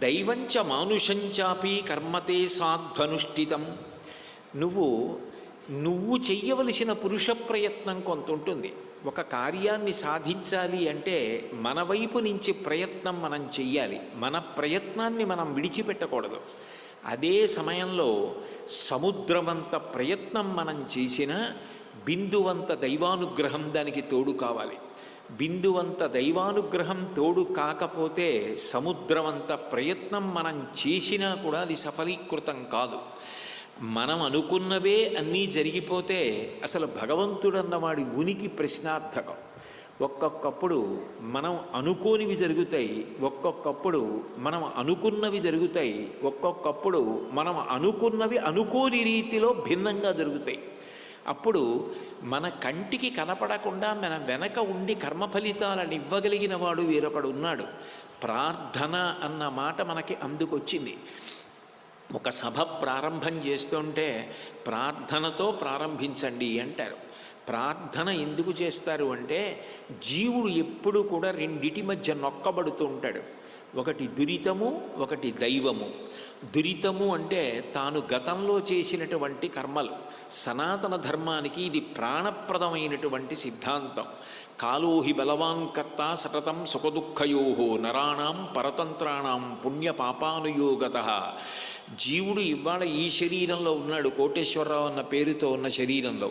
దైవంచ మానుషంచాపి కర్మతే సాధ్వనుష్ఠితం. నువ్వు చెయ్యవలసిన పురుష ప్రయత్నం కొంత ఉంటుంది. ఒక కార్యాన్ని సాధించాలి అంటే మన వైపు నుంచి ప్రయత్నం మనం చెయ్యాలి. మన ప్రయత్నాన్ని మనం విడిచిపెట్టకూడదు. అదే సమయంలో సముద్రమంత ప్రయత్నం మనం చేసినా బిందువంత దైవానుగ్రహం దానికి తోడు కావాలి. బిందువంత దైవానుగ్రహం తోడు కాకపోతే సముద్రమంత ప్రయత్నం మనం చేసినా కూడా అది సఫలీకృతం కాదు. మనం అనుకున్నవే అన్నీ జరిగిపోతే అసలు భగవంతుడన్నవాడి ఉనికి ప్రశ్నార్థకం. ఒక్కొక్కప్పుడు మనం అనుకోనివి జరుగుతాయి, ఒక్కొక్కప్పుడు మనం అనుకున్నవి జరుగుతాయి, ఒక్కొక్కప్పుడు మనం అనుకున్నవి అనుకోని రీతిలో భిన్నంగా జరుగుతాయి. అప్పుడు మన కంటికి కనపడకుండా మన వెనక ఉండి కర్మ ఫలితాలను ఇవ్వగలిగిన వాడు వేరొకడు ఉన్నాడు. ప్రార్థన అన్న మాట మనకి అందుకొచ్చింది. ఒక సభ ప్రారంభం చేస్తుంటే ప్రార్థనతో ప్రారంభించండి అంటారు. ప్రార్థన ఎందుకు చేస్తారు అంటే జీవుడు ఎప్పుడు కూడా రెండిటి మధ్య నొక్కబడుతూ ఉంటాడు. ఒకటి దురితము, ఒకటి దైవము. దురితము అంటే తాను గతంలో చేసినటువంటి కర్మలు. సనాతన ధర్మానికి ఇది ప్రాణప్రదమైనటువంటి సిద్ధాంతం. కాలోహి బలవాంకర్త సతతం సుఖదుఃఖయోహో నరాణం పరతంత్రాణం పుణ్యపాపానుయోగతః. జీవుడు ఇవాళ ఈ శరీరంలో ఉన్నాడు, కోటేశ్వరరావు అన్న పేరుతో ఉన్న శరీరంలో.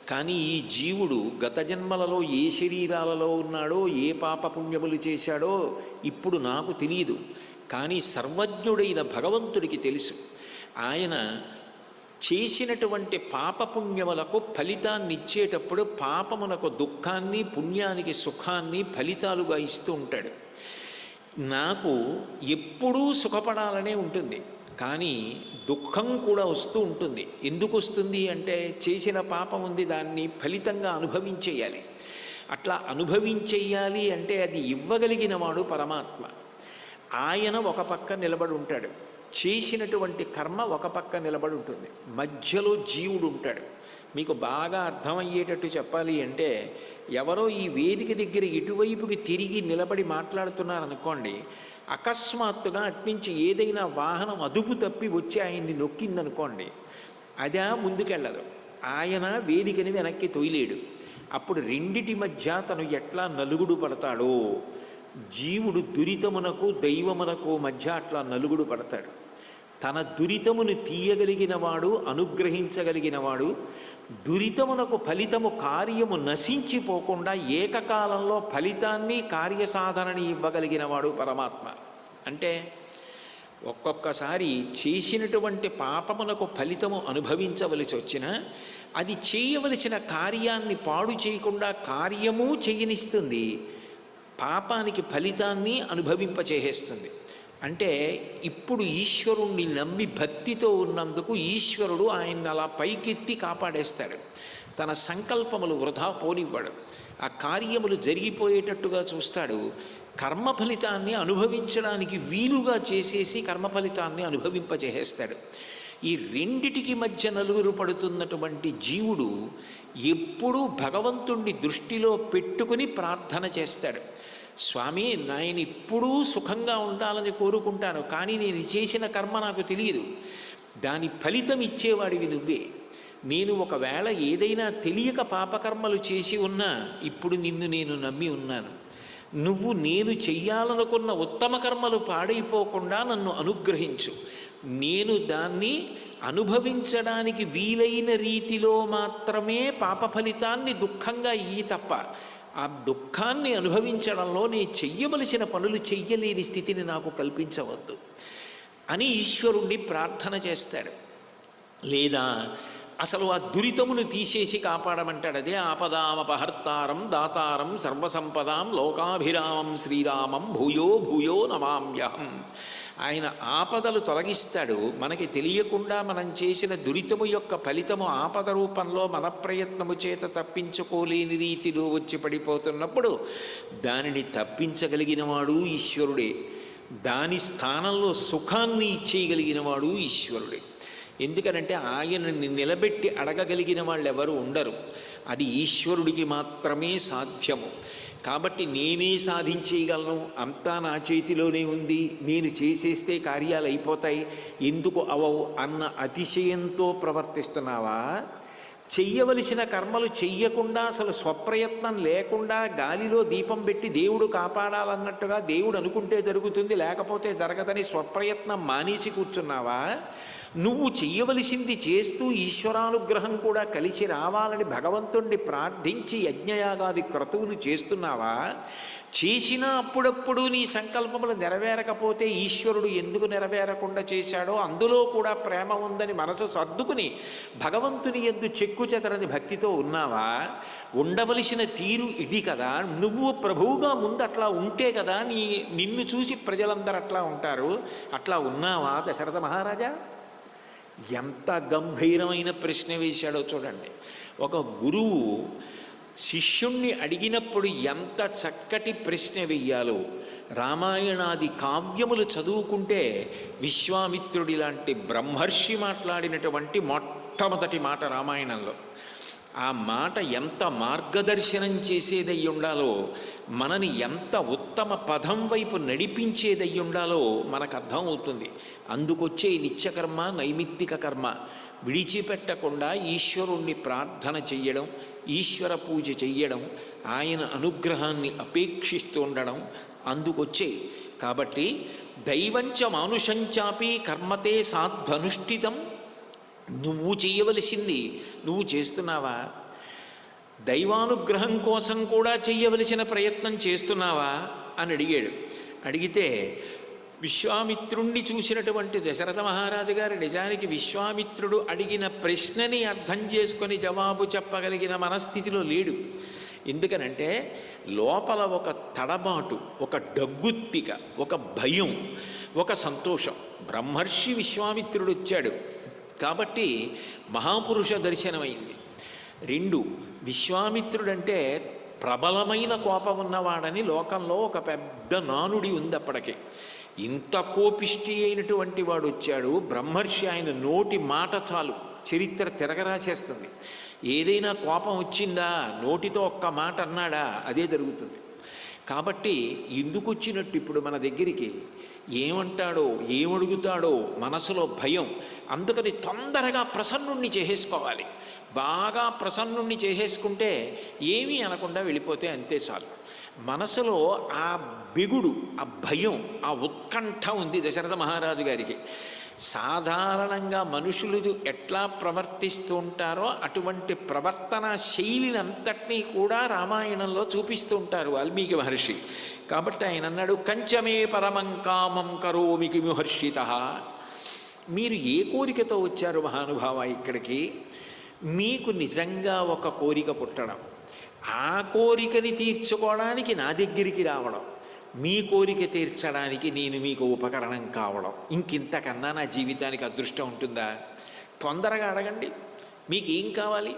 కానీ ఈ జీవుడు గత జన్మలలో ఏ శరీరాలలో ఉన్నాడో, ఏ పాపపుణ్యములు చేశాడో ఇప్పుడు నాకు తెలియదు. కానీ సర్వజ్ఞుడైన భగవంతుడికి తెలుసు. ఆయన చేసినటువంటి పాపపుణ్యములకు ఫలితాన్ని ఇచ్చేటప్పుడు పాపమునకు దుఃఖాన్ని, పుణ్యానికి సుఖాన్ని ఫలితాలుగా ఇస్తూ ఉంటాడు. నాకు ఎప్పుడూ సుఖపడాలనే ఉంటుంది, కానీ దుఃఖం కూడా వస్తూ ఉంటుంది. ఎందుకు వస్తుంది అంటే చేసిన పాపం ఉంది, దాన్ని ఫలితంగా అనుభవించేయాలి. అట్లా అనుభవించేయాలి అంటే అది ఇవ్వగలిగిన వాడు పరమాత్మ. ఆయన ఒక పక్క నిలబడి ఉంటాడు, చేసినటువంటి కర్మ ఒక పక్క నిలబడి ఉంటుంది, మధ్యలో జీవుడు ఉంటాడు. మీకు బాగా అర్థమయ్యేటట్టు చెప్పాలి అంటే ఎవరో ఈ వేదిక దగ్గర ఇటువైపుకి తిరిగి నిలబడి మాట్లాడుతున్నారనుకోండి, అకస్మాత్తుగా అట్నుంచి ఏదైనా వాహనం అదుపు తప్పి వచ్చి ఆయన్ని నొక్కిందనుకోండి, అదా ముందుకెళ్ళదు. ఆయన వేదికని వెనక్కి తొయ్యలేడు. అప్పుడు రెండిటి మధ్య తను ఎట్లా నలుగుడు పడతాడో, జీవుడు దురితమునకు దైవమునకు మధ్య అట్లా నలుగుడు పడతాడు. తన దురితమును తీయగలిగినవాడు, అనుగ్రహించగలిగినవాడు, దురితమునకు ఫలితము కార్యము నశించిపోకుండా ఏకకాలంలో ఫలితాన్ని కార్యసాధనని ఇవ్వగలిగినవాడు పరమాత్మ. అంటే ఒక్కొక్కసారి చేసినటువంటి పాపమునకు ఫలితము అనుభవించవలసి వచ్చినా అది చేయవలసిన కార్యాన్ని పాడు చేయకుండా కార్యము చేయనిస్తుంది, పాపానికి ఫలితాన్ని అనుభవింపచేసేస్తుంది. అంటే ఇప్పుడు ఈశ్వరుణ్ణి నమ్మి భక్తితో ఉన్నందుకు ఈశ్వరుడు ఆయన్ని అలా పైకెత్తి కాపాడేస్తాడు. తన సంకల్పములు వృధా పోనివ్వడు, ఆ కార్యములు జరిగిపోయేటట్టుగా చూస్తాడు. కర్మ ఫలితాన్ని అనుభవించడానికి వీలుగా చేసేసి కర్మ ఫలితాన్ని అనుభవింపచేసేస్తాడు. ఈ రెండిటికి మధ్య నలుగురు పడుతున్నటువంటి జీవుడు ఎప్పుడూ భగవంతుణ్ణి దృష్టిలో పెట్టుకుని ప్రార్థన చేస్తాడు. స్వామి, నేను ఇప్పుడూ సుఖంగా ఉండాలని కోరుకుంటాను, కానీ నేను చేసిన కర్మ నాకు తెలియదు, దాని ఫలితం ఇచ్చేవాడివి నువ్వే. నేను ఒకవేళ ఏదైనా తెలియక పాపకర్మలు చేసి ఉన్నా ఇప్పుడు నిన్ను నేను నమ్మి ఉన్నాను. నువ్వు నేను చెయ్యాలనుకున్న ఉత్తమ కర్మలు పాడైపోకుండా నన్ను అనుగ్రహించు. నేను దాన్ని అనుభవించడానికి వీలైన రీతిలో మాత్రమే పాప ఫలితాన్ని దుఃఖంగా ఇయ్యి తప్ప ఆ దుఃఖాన్ని అనుభవించడంలో నేను చెయ్యవలసిన పనులు చెయ్యలేని స్థితిని నాకు కల్పించవద్దు అని ఈశ్వరుణ్ణి ప్రార్థన చేస్తాడు. లేదా అసలు ఆ దురితమును తీసేసి కాపాడమంటాడు. అదే ఆపదామపహర్తారం దాతారం సర్వసంపదాం లోకాభిరామం శ్రీరామం భూయో భూయో నమామ్యహం. ఆయన ఆపదలు తొలగిస్తాడు. మనకి తెలియకుండా మనం చేసిన దురితము యొక్క ఫలితము ఆపద రూపంలో మన ప్రయత్నము చేత తప్పించుకోలేని రీతిలో వచ్చి పడిపోతున్నప్పుడు దానిని తప్పించగలిగినవాడు ఈశ్వరుడే. దాని స్థానంలో సుఖాన్ని ఇచ్చేయగలిగినవాడు ఈశ్వరుడే. ఎందుకనంటే ఆయనని నిలబెట్టి అడగగలిగిన వాళ్ళు ఎవరు ఉండరు, అది ఈశ్వరుడికి మాత్రమే సాధ్యము. కాబట్టి నేనే సాధించేయగలను, అంతా నా చేతిలోనే ఉంది, నేను చేసేస్తే కార్యాలు అయిపోతాయి, ఎందుకు అవవు అన్న అతిశయంతో ప్రవర్తిస్తున్నావా? చెయ్యవలసిన కర్మలు చెయ్యకుండా అసలు స్వప్రయత్నం లేకుండా గాలిలో దీపం పెట్టి దేవుడు కాపాడాలన్నట్టుగా దేవుడు అనుకుంటే జరుగుతుంది, లేకపోతే జరగదని స్వప్రయత్నం మానేసి కూర్చున్నావా? నువ్వు చెయ్యవలసింది చేస్తూ ఈశ్వరానుగ్రహం కూడా కలిసి రావాలని భగవంతుణ్ణి ప్రార్థించి యజ్ఞయాగాది క్రతువులు చేస్తున్నావా? చేసినా అప్పుడప్పుడు నీ సంకల్పములు నెరవేరకపోతే ఈశ్వరుడు ఎందుకు నెరవేరకుండా చేశాడో అందులో కూడా ప్రేమ ఉందని మనసు సర్దుకుని భగవంతుని యందు చెక్కు చెదరని భక్తితో ఉన్నావా? ఉండవలసిన తీరు ఇది కదా. నువ్వు ప్రభువుగా ముందు అట్లా ఉంటే కదా నిన్ను చూసి ప్రజలందరూ అట్లా ఉంటారు. అట్లా ఉన్నావా దశరథ మహారాజా? ఎంత గంభీరమైన ప్రశ్న వేశాడో చూడండి. ఒక గురువు శిష్యుణ్ణి అడిగినప్పుడు ఎంత చక్కటి ప్రశ్న వెయ్యాలో. రామాయణాది కావ్యములు చదువుకుంటే విశ్వామిత్రుడి లాంటి బ్రహ్మర్షి మాట్లాడినటువంటి మొట్టమొదటి మాట రామాయణంలో. ఆ మాట ఎంత మార్గదర్శనం చేసేదై ఉండాలో, మనని ఎంత ఉత్తమ పదం వైపు నడిపించేదై ఉండాలో మనకు అర్థమవుతుంది. అందుకొచ్చే నిత్యకర్మ నైమిత్తిక కర్మ విడిచిపెట్టకుండా ఈశ్వరుణ్ణి ప్రార్థన చెయ్యడం, ఈశ్వర పూజ చెయ్యడం, ఆయన అనుగ్రహాన్ని అపేక్షిస్తూ ఉండడం అందుకొచ్చే. కాబట్టి దైవంచ మానుషంచాపి కర్మతే సాధ్వనుష్ఠితం. నువ్వు చేయవలసింది నువ్వు చేస్తున్నావా? దైవానుగ్రహం కోసం కూడా చెయ్యవలసిన ప్రయత్నం చేస్తున్నావా అని అడిగాడు. అడిగితే విశ్వామిత్రుణ్ణి చూసినటువంటి దశరథ మహారాజు గారు నిజానికి విశ్వామిత్రుడు అడిగిన ప్రశ్నని అర్థం చేసుకొని జవాబు చెప్పగలిగిన మనస్థితిలో లేడు. ఎందుకనంటే లోపల ఒక తడబాటు, ఒక డగ్గుత్తిక, ఒక భయం, ఒక సంతోషం. బ్రహ్మర్షి విశ్వామిత్రుడు వచ్చాడు కాబట్టి మహాపురుష దర్శనమైంది. 2, విశ్వామిత్రుడంటే ప్రబలమైన కోపం ఉన్నవాడని లోకంలో ఒక పెద్ద నానుడి ఉంది అప్పటికే. ఇంత కోపిష్టి అయినటువంటి వాడు వచ్చాడు. బ్రహ్మర్షి ఆయన నోటి మాట చాలు చరిత్ర తిరగరాసేస్తుంది. ఏదైనా కోపం వచ్చిందా, నోటితో ఒక్క మాట అన్నాడా, అదే జరుగుతుంది. కాబట్టి ఎందుకు వచ్చినట్టు ఇప్పుడు మన దగ్గరికి, ఏమంటాడో ఏమడుగుతాడో మనసులో భయం. అందుకని తొందరగా ప్రసన్నుణ్ణి చేసేసుకోవాలి. బాగా ప్రసన్నుణ్ణి చేసేసుకుంటే ఏమీ అనకుండా వెళ్ళిపోతే అంతే చాలు. మనసులో ఆ బిగుడు, ఆ భయం, ఆ ఉత్కంఠ ఉంది దశరథ మహారాజు గారికి. సాధారణంగా మనుషులు ఎట్లా ప్రవర్తిస్తూ ఉంటారో అటువంటి ప్రవర్తన శైలిని అంతటినీ కూడా రామాయణంలో చూపిస్తూ ఉంటారు వాల్మీకి మహర్షి. కాబట్టి ఆయన అన్నాడు, కంచమే పరమం కామం కరోమి కిముహర్షిత. మీరు ఏ కోరికతో వచ్చారు మహానుభావ ఇక్కడికి? మీకు నిజంగా ఒక కోరిక పుట్టడం, ఆ కోరికని తీర్చుకోవడానికి నా దగ్గరికి రావడం, మీ కోరిక తీర్చడానికి నేను మీకు ఉపకరణం కావడం, ఇంకింతకన్నా నా జీవితానికి అదృష్టం ఉంటుందా? తొందరగా అడగండి, మీకు ఏం కావాలి?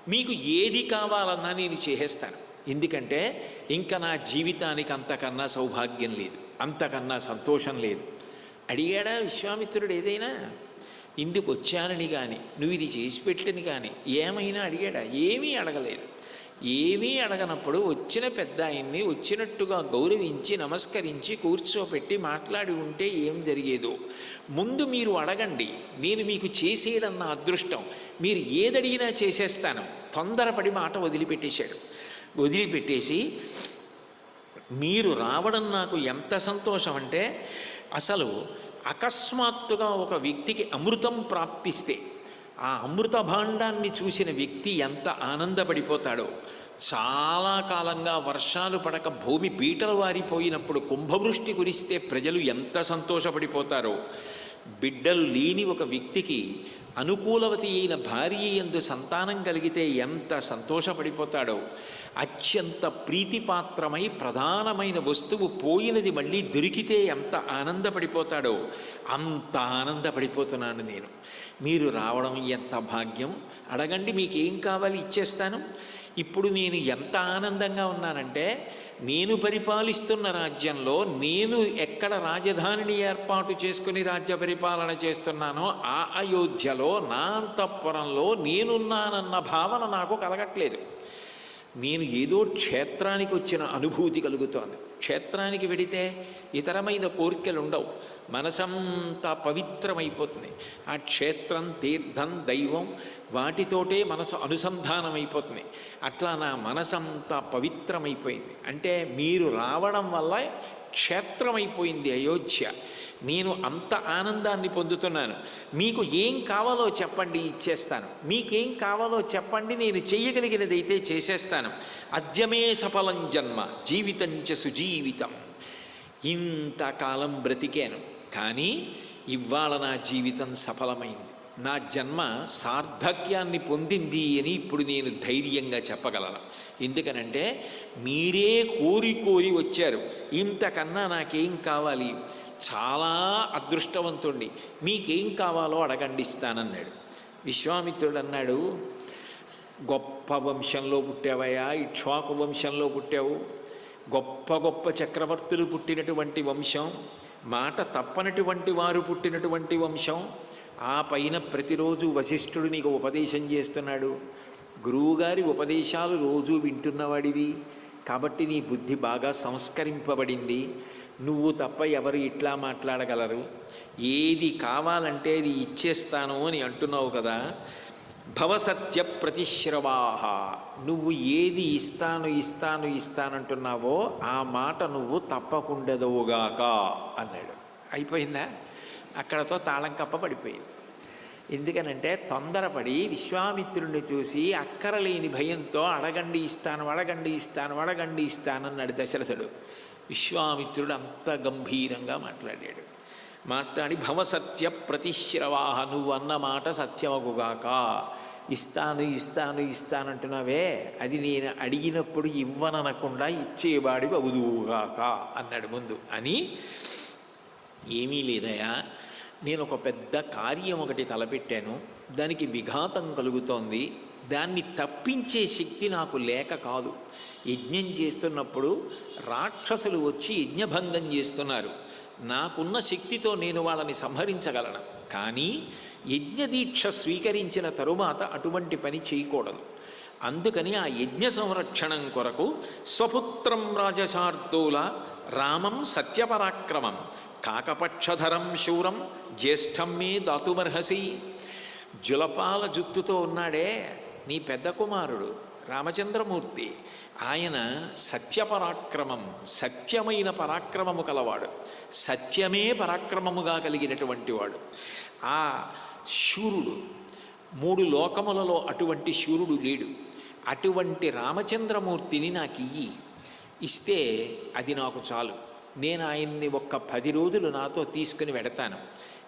మీకు ఏది కావాలన్నా నేను చేసేస్తాను. ఎందుకంటే ఇంకా నా జీవితానికి అంతకన్నా సౌభాగ్యం లేదు, అంతకన్నా సంతోషం లేదు. అడిగాడా విశ్వామిత్రుడు ఏదైనా? ఇందుకు వచ్చానని కానీ, నువ్వు ఇది చేసి పెట్టని కానీ ఏమైనా అడిగాడా? ఏమీ అడగలేదు. ఏమీ అడగనప్పుడు వచ్చిన పెద్ద ఆయన్ని వచ్చినట్టుగా గౌరవించి నమస్కరించి కూర్చోపెట్టి మాట్లాడి ఉంటే ఏం జరిగేదో. ముందు మీరు అడగండి, నేను మీకు చేసేయడం నా అదృష్టం, మీరు ఏదడిగినా చేసేస్తాను. తొందరపడి మాట వదిలిపెట్టేశాడు. వదిలిపెట్టేసి, మీరు రావడం నాకు ఎంత సంతోషం అంటే, అసలు అకస్మాత్తుగా ఒక వ్యక్తికి అమృతం ప్రాప్తిస్తే ఆ అమృత భాండాన్ని చూసిన వ్యక్తి ఎంత ఆనందపడిపోతాడో, చాలా కాలంగా వర్షాలు పడక భూమి పీటలు వారిపోయినప్పుడు కుంభవృష్టి కురిస్తే ప్రజలు ఎంత సంతోషపడిపోతారో, బిడ్డలు లేని ఒక వ్యక్తికి అనుకూలవతి అయిన భార్య యందు సంతానం కలిగితే ఎంత సంతోషపడిపోతాడో, అత్యంత ప్రీతిపాత్రమై ప్రధానమైన వస్తువు పోయినది మళ్ళీ దొరికితే ఎంత ఆనందపడిపోతాడో అంత ఆనందపడిపోతున్నాను నేను. మీరు రావడం ఎంత భాగ్యం. అడగండి, మీకు ఏం కావాలి ఇచ్చేస్తాను. ఇప్పుడు నేను ఎంత ఆనందంగా ఉన్నానంటే, నేను పరిపాలిస్తున్న రాజ్యంలో నేను ఎక్కడ రాజధానిని ఏర్పాటు చేసుకుని రాజ్య పరిపాలన చేస్తున్నానో ఆ అయోధ్యలో నా అంతఃపురంలో నేనున్నానన్న భావన నాకు కలగట్లేదు. నేను ఏదో క్షేత్రానికి వచ్చిన అనుభూతి కలుగుతోంది. క్షేత్రానికి వెడితే ఇతరమైన కోరికలు ఉండవు, మనసంతా పవిత్రమైపోతుంది. ఆ క్షేత్రం, తీర్థం, దైవం వాటితోటే మనసు అనుసంధానమైపోతుంది. అట్లా నా మనసంతా పవిత్రమైపోయింది. అంటే మీరు రావడం వల్ల క్షేత్రమైపోయింది అయోధ్య. నేను అంత ఆనందాన్ని పొందుతున్నాను. మీకు ఏం కావాలో చెప్పండి, ఇచ్చేస్తాను. మీకేం కావాలో చెప్పండి, నేను చెయ్యగలిగినదైతే చేసేస్తాను. అద్యమే సఫలం జన్మ జీవితంచ సుజీవితం. ఇంతకాలం బ్రతికాను, కానీ ఇవాళ నా జీవితం సఫలమైంది, నా జన్మ సార్థక్యాన్ని పొందింది అని ఇప్పుడు నేను ధైర్యంగా చెప్పగలను. ఎందుకనంటే మీరే కోరి కోరి వచ్చారు. ఇంతకన్నా నాకేం కావాలి? చాలా అదృష్టవంతుణ్ణి, మీకేం కావాలో అడగండి, ఇస్తానన్నాడు. విశ్వామిత్రుడు అన్నాడు, గొప్ప వంశంలో పుట్టావయ్యా, ఇక్ష్వాకు వంశంలో పుట్టావు. గొప్ప గొప్ప చక్రవర్తులు పుట్టినటువంటి వంశం, మాట తప్పనటువంటి వారు పుట్టినటువంటి వంశం. ఆ పైన ప్రతిరోజు వశిష్ఠుడు నీకు ఉపదేశం చేస్తున్నాడు. గురువుగారి ఉపదేశాలు రోజు వింటున్నవాడివి కాబట్టి నీ బుద్ధి బాగా సంస్కరింపబడింది. నువ్వు తప్ప ఎవరు ఇట్లా మాట్లాడగలరు? ఏది కావాలంటే అది ఇచ్చేస్తాను అని అంటున్నావు కదా. భవసత్య ప్రతిశ్రవాహ, నువ్వు ఏది ఇస్తాను ఇస్తాను ఇస్తానంటున్నావో ఆ మాట నువ్వు తప్పకుండదవుగాక అన్నాడు. అయిపోయిందా? అక్కడతో తాళం కప్ప పడిపోయింది. ఎందుకనంటే తొందరపడి విశ్వామిత్రుడిని చూసి అక్కరలేని భయంతో అడగండి ఇస్తాను, అడగండి ఇస్తాను, అడగండి ఇస్తానన్నాడు దశరథుడు. విశ్వామిత్రుడు అంత గంభీరంగా మాట్లాడాడు. మాట్లాడి భవసత్య ప్రతిశ్రవాహ, నువ్వు అన్న మాట సత్యమగుగాక. ఇస్తాను ఇస్తాను ఇస్తానంటున్నావే, అది నేను అడిగినప్పుడు ఇవ్వననకుండా ఇచ్చేవాడివి అవుదువుగాక అన్నాడు ముందు. అని, ఏమీ లేదయా, నేను ఒక పెద్ద కార్యం ఒకటి తలపెట్టాను, దానికి విఘాతం కలుగుతోంది, దాన్ని తప్పించే శక్తి నాకు లేక కాదు. యజ్ఞం చేస్తున్నప్పుడు రాక్షసులు వచ్చి యజ్ఞభంగం చేస్తున్నారు. నాకున్న శక్తితో నేను వాళ్ళని సంహరించగలను, కానీ యజ్ఞదీక్ష స్వీకరించిన తరువాత అటువంటి పని చేయకూడదు. అందుకని ఆ యజ్ఞ సంరక్షణం కొరకు స్వపుత్రం రాజశార్దూల రామం సత్యపరాక్రమం కాకపక్షధరం శూరం జ్యేష్ఠం మే దాతుమర్హసి. జులపాల జుత్తుతో ఉన్నాడే నీ పెద్ద కుమారుడు రామచంద్రమూర్తి, ఆయన సత్యపరాక్రమం, సత్యమైన పరాక్రమము కలవాడు, సత్యమే పరాక్రమముగా కలిగినటువంటి వాడు. ఆ శూరుడు, 3 లోకములలో అటువంటి శూరుడు లేడు. అటువంటి రామచంద్రమూర్తిని నాకు ఇస్తే అది నాకు చాలు. నేను ఆయన్ని ఒక్క 10 రోజులు నాతో తీసుకుని వెడతాను.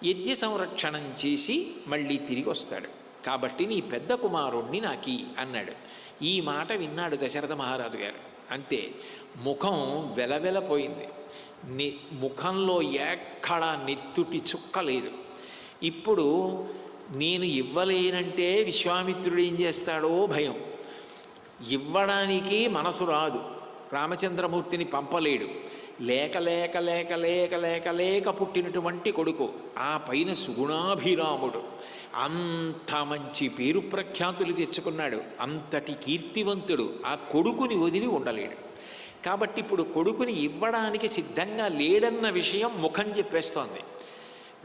యజ్ఞ సంరక్షణం చేసి మళ్ళీ తిరిగి వస్తాడు. కాబట్టి నీ పెద్ద కుమారుణ్ణి నాకి అన్నాడు. ఈ మాట విన్నాడు దశరథ మహారాజు గారు. అంతే, ముఖం వెలవెలపోయింది. ముఖంలో ఎక్కడా నెత్తుటి చుక్క లేదు. ఇప్పుడు నేను ఇవ్వలేనంటే విశ్వామిత్రుడు ఏం చేస్తాడో భయం. ఇవ్వడానికి మనసు రాదు, రామచంద్రమూర్తిని పంపలేడు. లేక లేక లేక లేక లేక లేక పుట్టినటువంటి కొడుకు, ఆ పైన సుగుణాభిరాముడు, అంత మంచి పేరు ప్రఖ్యాతులు తెచ్చుకున్నాడు, అంతటి కీర్తివంతుడు. ఆ కొడుకుని వదిలి ఉండలేడు. కాబట్టి ఇప్పుడు కొడుకుని ఇవ్వడానికి సిద్ధంగా లేడన్న విషయం ముఖం చెప్పేస్తోంది.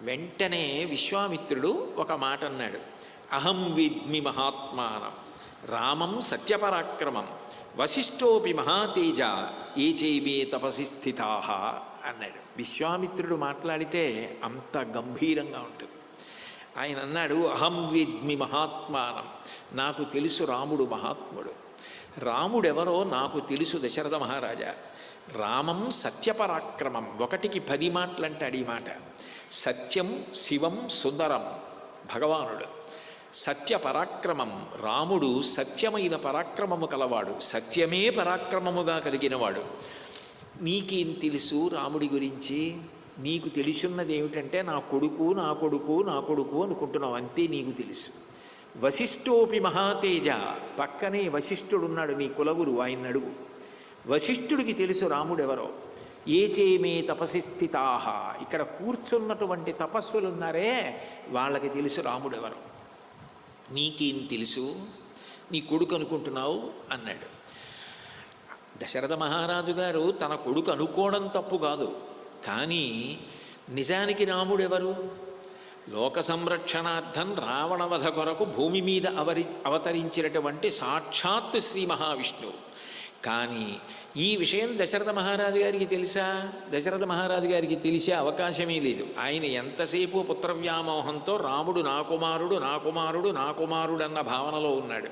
వెంటనే విశ్వామిత్రుడు ఒక మాట అన్నాడు. అహం విద్మి మహాత్మానం రామం సత్యపరాక్రమం వశిష్ఠోపి మహాతేజ ఏ చైవే తపసి స్థితాః అన్నాడు. విశ్వామిత్రుడు మాట్లాడితే అంత గంభీరంగా ఉంటుంది. ఆయన అన్నాడు, అహం విద్మి మహాత్మానం, నాకు తెలుసు రాముడు మహాత్ముడు. రాముడెవరో నాకు తెలుసు దశరథ మహారాజా. రామం సత్యపరాక్రమం, 1కి 10 మాటలంటాడు ఈ మాట. సత్యం శివం సుందరం భగవానుడు. సత్య పరాక్రమం, రాముడు సత్యమైన పరాక్రమము కలవాడు, సత్యమే పరాక్రమముగా కలిగినవాడు. నీకేం తెలుసు రాముడి గురించి? నీకు తెలుసున్నది ఏమిటంటే నా కొడుకు నా కొడుకు నా కొడుకు అనుకుంటున్నావు, అంతే నీకు తెలుసు. వశిష్ఠోపి మహాతేజ, పక్కనే వశిష్ఠుడున్నాడు నీ కులగురు, ఆయన అడుగు. వశిష్ఠుడికి తెలుసు రాముడెవరో. ఏ చేమే తపసి స్థితాః, ఇక్కడ కూర్చున్నటువంటి తపస్సులు ఉన్నారే వాళ్ళకి తెలుసు రాముడెవరో. నీకేం తెలుసు? నీ కొడుకు అనుకుంటున్నావు అన్నాడు. దశరథ మహారాజు గారు తన కొడుకు అనుకోవడం తప్పు కాదు, కానీ నిజానికి రాముడెవరు? లోక సంరక్షణార్థం రావణవధ కొరకు భూమి మీద అవతరించినటువంటి సాక్షాత్ శ్రీ మహావిష్ణువు. కానీ ఈ విషయం దశరథ మహారాజు గారికి తెలుసా? దశరథ మహారాజు గారికి తెలిసే అవకాశమే లేదు. ఆయన ఎంతసేపు పుత్రవ్యామోహంతో రాముడు నా కుమారుడు నా కుమారుడు నా కుమారుడు అన్న భావనలో ఉన్నాడు.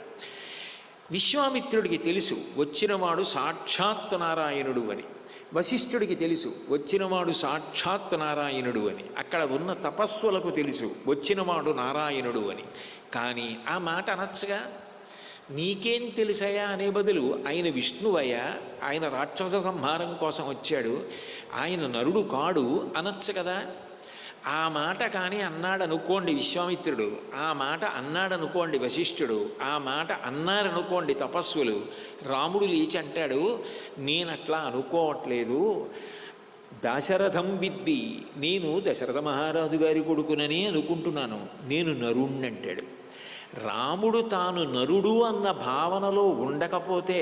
విశ్వామిత్రుడికి తెలుసు వచ్చినవాడు సాక్షాత్ నారాయణుడు అని. వశిష్ఠుడికి తెలుసు వచ్చినవాడు సాక్షాత్ నారాయణుడు అని. అక్కడ ఉన్న తపస్సులకు తెలుసు వచ్చినవాడు నారాయణుడు అని. కానీ ఆ మాట అనొచ్చుగా. నీకేం తెలుసయా అనే బదులు ఆయన విష్ణువయ్యా, ఆయన రాక్షస సంహారం కోసం వచ్చాడు, ఆయన నరుడు కాడు అనొచ్చు కదా. ఆ మాట కానీ అన్నాడనుకోండి విశ్వామిత్రుడు, ఆ మాట అన్నాడనుకోండి వశిష్ఠుడు, ఆ మాట అన్నారనుకోండి తపస్సులు, రాముడు లేచి అంటాడు, నేనట్లా అనుకోవట్లేదు, దాశరథం విద్ది, నేను దశరథ మహారాజు గారి కొడుకునని అనుకుంటున్నాను, నేను నరుణ్ణి అంటాడు. రాముడు తాను నరుడు అన్న భావనలో ఉండకపోతే,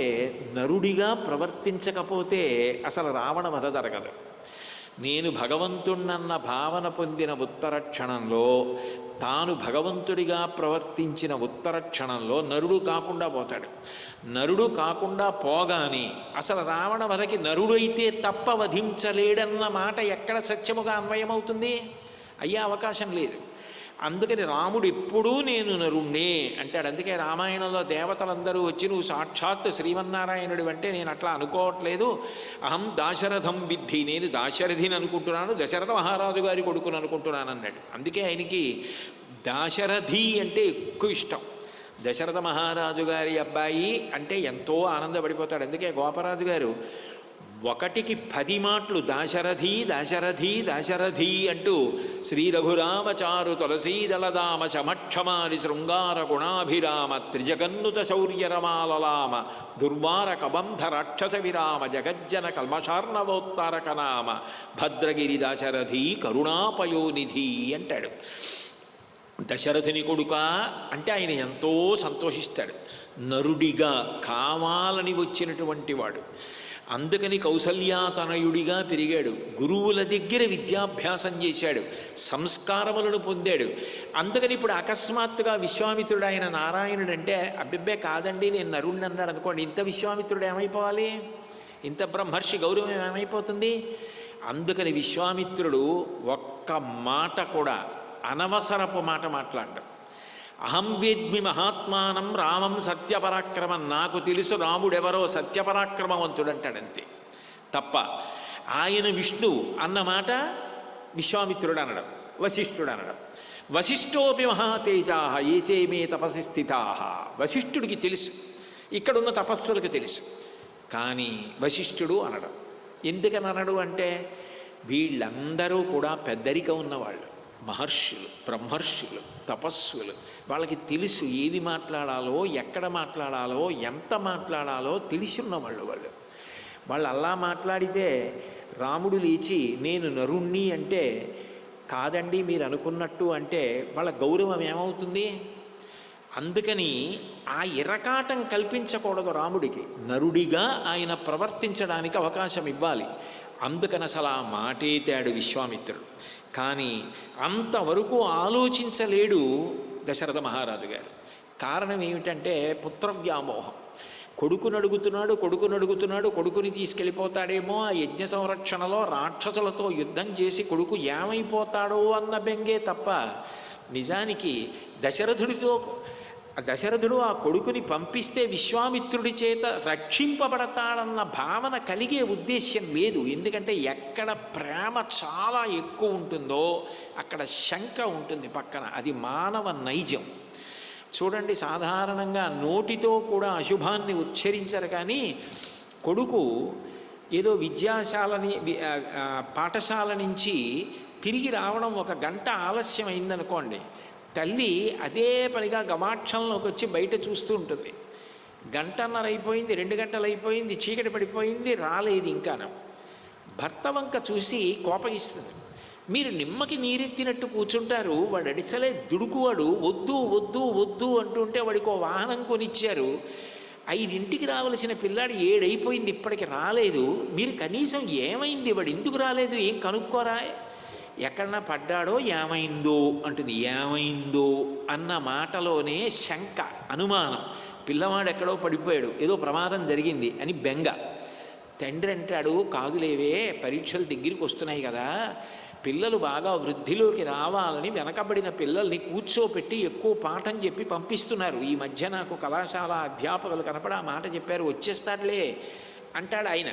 నరుడిగా ప్రవర్తించకపోతే అసలు రావణ వధ జరగదు. నేను భగవంతుణ్ణన్న భావన పొందిన ఉత్తర క్షణంలో, తాను భగవంతుడిగా ప్రవర్తించిన ఉత్తర క్షణంలో నరుడు కాకుండా పోతాడు. నరుడు కాకుండా పోగానే అసలు రావణ వధకి నరుడైతే తప్ప వధించలేడన్న మాట ఎక్కడ సత్యముగా అన్వయమవుతుంది? అయ్యే అవకాశం లేదు. అందుకని రాముడు ఎప్పుడూ నేను నరుణ్ణే అంటాడు. అందుకే రామాయణంలో దేవతలందరూ వచ్చి నువ్వు సాక్షాత్ శ్రీమన్నారాయణుడు అంటే నేను అట్లా అనుకోవట్లేదు, అహం దాశరథం విద్ధి, నేను దాశరథిని అనుకుంటున్నాను, దశరథ మహారాజు గారి కొడుకుని అనుకుంటున్నాను అన్నాడు. అందుకే ఆయనకి దాశరథి అంటే ఎక్కువ ఇష్టం. దశరథ మహారాజు గారి అబ్బాయి అంటే ఎంతో ఆనందపడిపోతాడు. అందుకే గోపరాజు గారు 1కి 10 మాటలు దాశరథి దాశరథి దాశరథి అంటూ శ్రీ రఘురామచారు తులసీదళదామ శమక్షమారి శృంగార గుణాభిరామ త్రిజగన్నుత శౌర్యరమాలలామ దుర్వార కబంధ రాక్షస విరామ జగజ్జన కల్మషార్ణవోత్తారక నామ భద్రగిరి దాశరథి కరుణాపయోనిధి అంటాడు. దశరథుని కొడుక అంటే ఆయన ఎంతో సంతోషిస్తాడు. నరుడిగా కావాలని వచ్చినటువంటి వాడు. అందుకని కౌసల్యాతనయుడిగా పెరిగాడు, గురువుల దగ్గర విద్యాభ్యాసం చేశాడు, సంస్కారములను పొందాడు. అందుకని ఇప్పుడు అకస్మాత్తుగా విశ్వామిత్రుడు ఆయన నారాయణుడు అంటే అబ్బిబ్బే కాదండి నేను నరుణ్ణి అన్నాడు అనుకోండి, ఇంత విశ్వామిత్రుడు ఏమైపోవాలి, ఇంత బ్రహ్మర్షి గౌరవం ఏమైపోతుంది? అందుకని విశ్వామిత్రుడు ఒక్క మాట కూడా అనవసరపు మాట మాట్లాడ్డాడు. అహం వేద్మి మహాత్మానం రామం సత్యపరాక్రమం, నాకు తెలుసు రాముడెవరో సత్యపరాక్రమవంతుడు అంటాడంతే తప్ప ఆయన విష్ణువు అన్నమాట విశ్వామిత్రుడు అనడం, వశిష్ఠుడు అనడం. వశిష్ఠోపి మహాతేజా ఏచే మే తపసి స్థితా, వశిష్ఠుడికి తెలుసు, ఇక్కడున్న తపస్సులకు తెలుసు, కానీ వశిష్ఠుడు అనడం. ఎందుకని అనడు అంటే వీళ్ళందరూ కూడా పెద్దరిక ఉన్నవాళ్ళు, మహర్షులు, బ్రహ్మర్షులు, తపస్సులు. వాళ్ళకి తెలుసు ఏది మాట్లాడాలో, ఎక్కడ మాట్లాడాలో, ఎంత మాట్లాడాలో తెలిసి ఉన్నవాళ్ళు వాళ్ళు అలా మాట్లాడితే రాముడు లేచి నేను నరుణ్ణి అంటే కాదండి మీరు అనుకున్నట్టు అంటే వాళ్ళ గౌరవం ఏమవుతుంది? అందుకని ఆ ఇరకాటం కల్పించకూడదు రాముడికి, నరుడిగా ఆయన ప్రవర్తించడానికి అవకాశం ఇవ్వాలి. అందుకని అసలు ఆ మాటేతాడు విశ్వామిత్రుడు. కానీ అంతవరకు ఆలోచించలేడు దశరథ మహారాజు గారు. కారణం ఏమిటంటే పుత్రవ్యామోహం. కొడుకుని అడుగుతున్నాడు, కొడుకుని తీసుకెళ్ళిపోతాడేమో, ఆ యజ్ఞ సంరక్షణలో రాక్షసులతో యుద్ధం చేసి కొడుకు ఏమైపోతాడో అన్న బెంగే తప్ప నిజానికి దశరథుడు ఆ కొడుకుని పంపిస్తే విశ్వామిత్రుడి చేత రక్షింపబడతాడన్న భావన కలిగే ఉద్దేశ్యం లేదు. ఎందుకంటే ఎక్కడ ప్రేమ చాలా ఎక్కువ ఉంటుందో అక్కడ శంక ఉంటుంది పక్కన, అది మానవ నైజం. చూడండి, సాధారణంగా నోటితో కూడా అశుభాన్ని ఉచ్చరించరు, కానీ కొడుకు ఏదో పాఠశాల నుంచి తిరిగి రావడం 1 గంట ఆలస్యం అయిందనుకోండి, తల్లి అదే పనిగా గమాక్షంలోకి వచ్చి బయట చూస్తూ ఉంటుంది. 1.5 గంటలు అయిపోయింది, 2 గంటలు అయిపోయింది, చీకటి పడిపోయింది, రాలేదు ఇంకాను. భర్త వంక చూసి కోపగిస్తుంది. మీరు నిమ్మకి నీరెత్తినట్టు కూర్చుంటారు, వాడు అడిసలే దుడుకువాడు, వద్దు వద్దు వద్దు అంటుంటే వాడికి వాహనం కొనిచ్చారు. 5ంటికి రావలసిన పిల్లాడు 7 అయిపోయింది, ఇప్పటికి రాలేదు. మీరు కనీసం ఏమైంది, వాడు ఎందుకు రాలేదు ఏం కనుక్కోరా? ఎక్కడన్నా పడ్డాడో ఏమైందో అంటుంది. ఏమైందో అన్న మాటలోనే శంక, అనుమానం. పిల్లవాడు ఎక్కడో పడిపోయాడు, ఏదో ప్రమాదం జరిగింది అని బెంగ. తండ్రి అంటాడు, కాదులేవే పరీక్షలు దగ్గరికి వస్తున్నాయి కదా, పిల్లలు బాగా వృద్ధిలోకి రావాలని వెనకబడిన పిల్లల్ని కూర్చోపెట్టి ఎక్కువ పాఠం చెప్పి పంపిస్తున్నారు. ఈ మధ్య నాకు కళాశాల అధ్యాపకులు కనపడి ఆ మాట చెప్పారు, వచ్చేస్తాడులే అంటాడు ఆయన.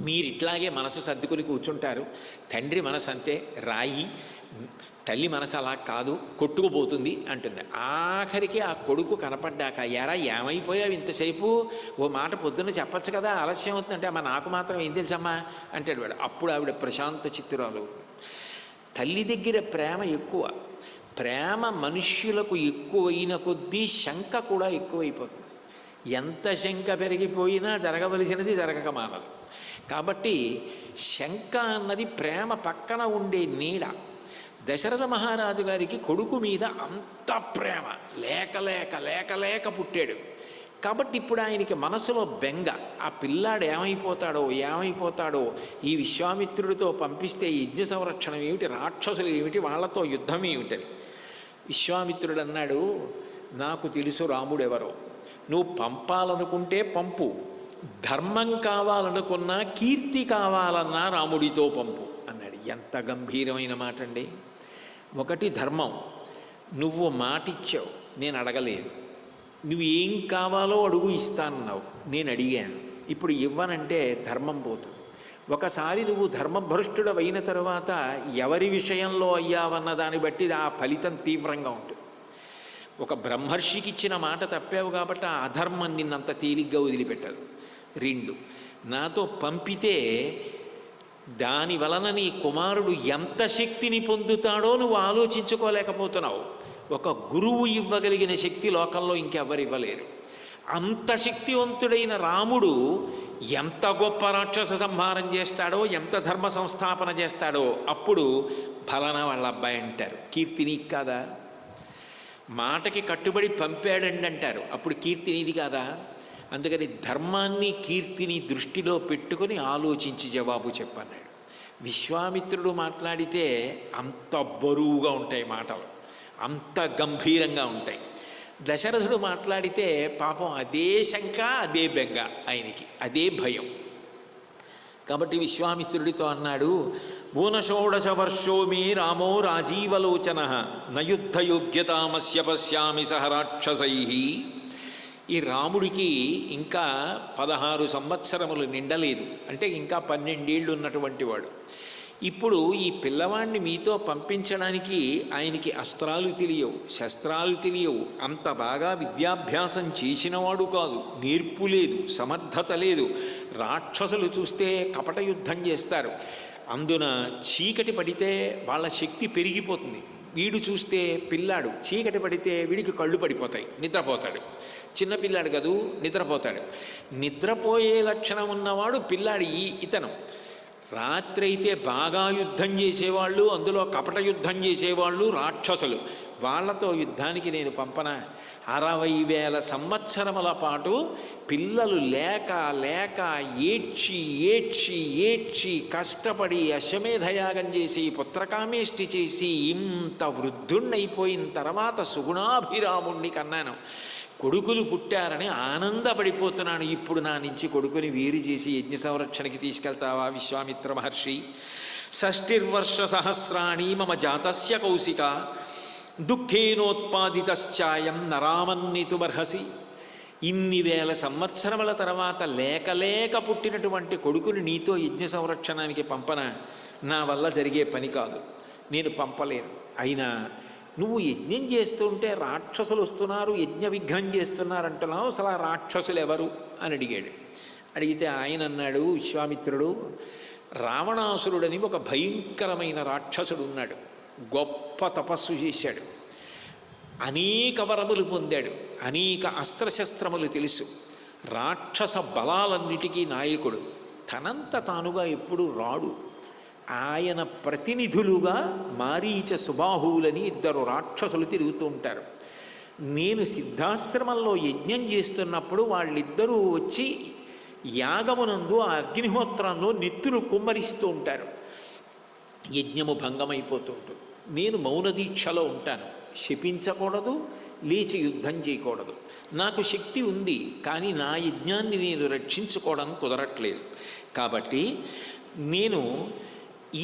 మీరు ఇట్లాగే మనసు సర్దుకుని కూర్చుంటారు. తండ్రి మనసు అంతే, రాయి. తల్లి మనసు అలా కాదు, కొట్టుకుపోతుంది అంటుంది. ఆఖరికి ఆ కొడుకు కనపడ్డాక, ఎరా ఏమైపోయావు ఇంతసేపు, ఓ మాట పొద్దున్న చెప్పచ్చు కదా, ఆలస్యం అవుతుందంటే అమ్మ నాకు మాత్రం ఏం తెలుసమ్మా అంటాడు వాడు. అప్పుడు ఆవిడ ప్రశాంత చిత్తురాలు. తల్లి దగ్గర ప్రేమ ఎక్కువ. ప్రేమ మనుష్యులకు ఎక్కువైన కొద్దీ శంక కూడా ఎక్కువైపోతుంది. ఎంత శంక పెరిగిపోయినా జరగవలసినది జరగక మానదు. కాబట్టి శంక అన్నది ప్రేమ పక్కన ఉండే నీడ. దశరథ మహారాజు గారికి కొడుకు మీద అంత ప్రేమ లేక లేక లేక లేక పుట్టాడు. కాబట్టి ఇప్పుడు ఆయనకి మనసులో బెంగ, ఆ పిల్లాడు ఏమైపోతాడో, ఈ విశ్వామిత్రుడితో పంపిస్తే యజ్ఞ సంరక్షణ ఏమిటి, రాక్షసులు ఏమిటి, వాళ్ళతో యుద్ధం ఏమిటని. విశ్వామిత్రుడు అన్నాడు, నాకు తెలుసు రాముడెవరో, నువ్వు పంపాలనుకుంటే పంపు, ధర్మం కావాలనుకున్నా, కీర్తి కావాలన్నా రాముడితో పంపు అన్నాడు. ఎంత గంభీరమైన మాట అండి. ఒకటి ధర్మం, నువ్వు మాటిచ్చావు, నేను అడగలేదు. నువ్వు ఏం కావాలో అడుగు, ఇస్తానన్నావు, నేను అడిగాను. ఇప్పుడు ఇవ్వనంటే ధర్మం పోతుంది. ఒకసారి నువ్వు ధర్మభ్రష్టుడు అయిన తర్వాత ఎవరి విషయంలో అయ్యావన్న దాన్ని బట్టి ఆ ఫలితం తీవ్రంగా ఉంటుంది. ఒక బ్రహ్మర్షికి ఇచ్చిన మాట తప్పావు కాబట్టి ఆ అధర్మం నిన్నంత తేలిగ్గా వదిలిపెట్టదు. 2, నాతో పంపితే దాని వలన నీ కుమారుడు ఎంత శక్తిని పొందుతాడో నువ్వు ఆలోచించుకోలేకపోతున్నావు. ఒక గురువు ఇవ్వగలిగిన శక్తి లోకంలో ఇంకెవ్వరు ఇవ్వలేరు. అంత శక్తివంతుడైన రాముడు ఎంత గొప్ప రాక్షస సంహారం చేస్తాడో, ఎంత ధర్మ సంస్థాపన చేస్తాడో అప్పుడు ఫలానా వాళ్ళ అబ్బాయి అంటారు. కీర్తి నీకు కాదా? మాటకి కట్టుబడి పంపాడండి అంటారు, అప్పుడు కీర్తి నీది కాదా? అందుకని ధర్మాన్ని కీర్తిని దృష్టిలో పెట్టుకొని ఆలోచించి జవాబు చెప్పన్నాడు. విశ్వామిత్రుడు మాట్లాడితే అంత బరువుగా ఉంటాయి మాటలు, అంత గంభీరంగా ఉంటాయి. దశరథుడు మాట్లాడితే పాపం అదే శంక, అదే బెంగ, ఆయనకి అదే భయం. కాబట్టి విశ్వామిత్రుడితో అన్నాడు, ఊనషోడశ వర్షో మే రామో రాజీవలోచన నయుద్ధయోగ్యతామస్య పశ్యామి సహ రాక్షసై. ఈ రాముడికి ఇంకా 16 సంవత్సరములు నిండలేదు, అంటే ఇంకా 12 ఏళ్ళు ఉన్నటువంటి వాడు. ఇప్పుడు ఈ పిల్లవాడిని మీతో పంపించడానికి ఆయనకి అస్త్రాలు తెలియవు, శస్త్రాలు తెలియవు, అంత బాగా విద్యాభ్యాసం చేసినవాడు కాదు, నేర్పు లేదు, సమర్థత లేదు. రాక్షసులు చూస్తే కపట యుద్ధం చేస్తారు, అందున చీకటి పడితే వాళ్ళ శక్తి పెరిగిపోతుంది. వీడు చూస్తే పిల్లాడు, చీకటి పడితే వీడికి కళ్ళు పడిపోతాయి, నిద్రపోతాడు. చిన్నపిల్లాడు కదూ, నిద్రపోతాడు. నిద్రపోయే లక్షణం ఉన్నవాడు పిల్లాడు ఇతను. రాత్రి అయితే బాగా యుద్ధం చేసేవాళ్ళు, అందులో కపట యుద్ధం చేసేవాళ్ళు రాక్షసులు. వాళ్లతో యుద్ధానికి నేను పంపన. 60,000 సంవత్సరముల పాటు పిల్లలు లేక లేక ఏడ్చి ఏడ్చి ఏడ్చి కష్టపడి అశ్వమేధయాగం చేసి పుత్రకామేష్టి చేసి ఇంత వృద్ధుణ్ణైపోయిన తర్వాత సుగుణాభిరాముణ్ణి కన్నాను. కొడుకులు పుట్టారని ఆనందపడిపోతున్నాను. ఇప్పుడు నా నుంచి కొడుకుని వేరు చేసి యజ్ఞ సంరక్షణకి తీసుకెళ్తావా విశ్వామిత్ర మహర్షి? 60 సహస్రాణి మమ జాతస్య కౌశిక దుఃఖేనోత్పాదితశ్చాయం నరామన్నితుమర్హసి. ఇన్ని వేల సంవత్సరముల తర్వాత లేక పుట్టినటువంటి కొడుకుని నీతో యజ్ఞ సంరక్షణానికి పంపన? నా వల్ల జరిగే పని కాదు, నేను పంపలేను. అయినా నువ్వు యజ్ఞం చేస్తుంటే రాక్షసులు వస్తున్నారు, యజ్ఞ విఘ్నం చేస్తున్నారంటున్నావు, అసలు ఆ రాక్షసులు ఎవరు అని అడిగాడు. అడిగితే ఆయన అన్నాడు, విశ్వామిత్రుడు, రావణాసురుడని ఒక భయంకరమైన రాక్షసుడు ఉన్నాడు. గొప్ప తపస్సు చేశాడు, అనేక వరములు పొందాడు, అనేక అస్త్రశస్త్రములు తెలుసు, రాక్షస బలాలన్నిటికీ నాయకుడు. తనంత తానుగా ఎప్పుడు రాడు. ఆయన ప్రతినిధులుగా మారీచ సుబాహువులని 2 రాక్షసులు తిరుగుతూ ఉంటారు. నేను సిద్ధాశ్రమంలో యజ్ఞం చేస్తున్నప్పుడు వాళ్ళిద్దరూ వచ్చి యాగమునందు ఆ అగ్నిహోత్రంలో నెత్తులు కుమ్మరిస్తూ ఉంటారు. యజ్ఞము భంగమైపోతూ ఉంటుంది. నేను మౌనదీక్షలో ఉంటాను, శపించకూడదు, లేచి యుద్ధం చేయకూడదు. నాకు శక్తి ఉంది, కానీ నా యజ్ఞాన్ని నేను రక్షించుకోవడం కుదరట్లేదు. కాబట్టి నేను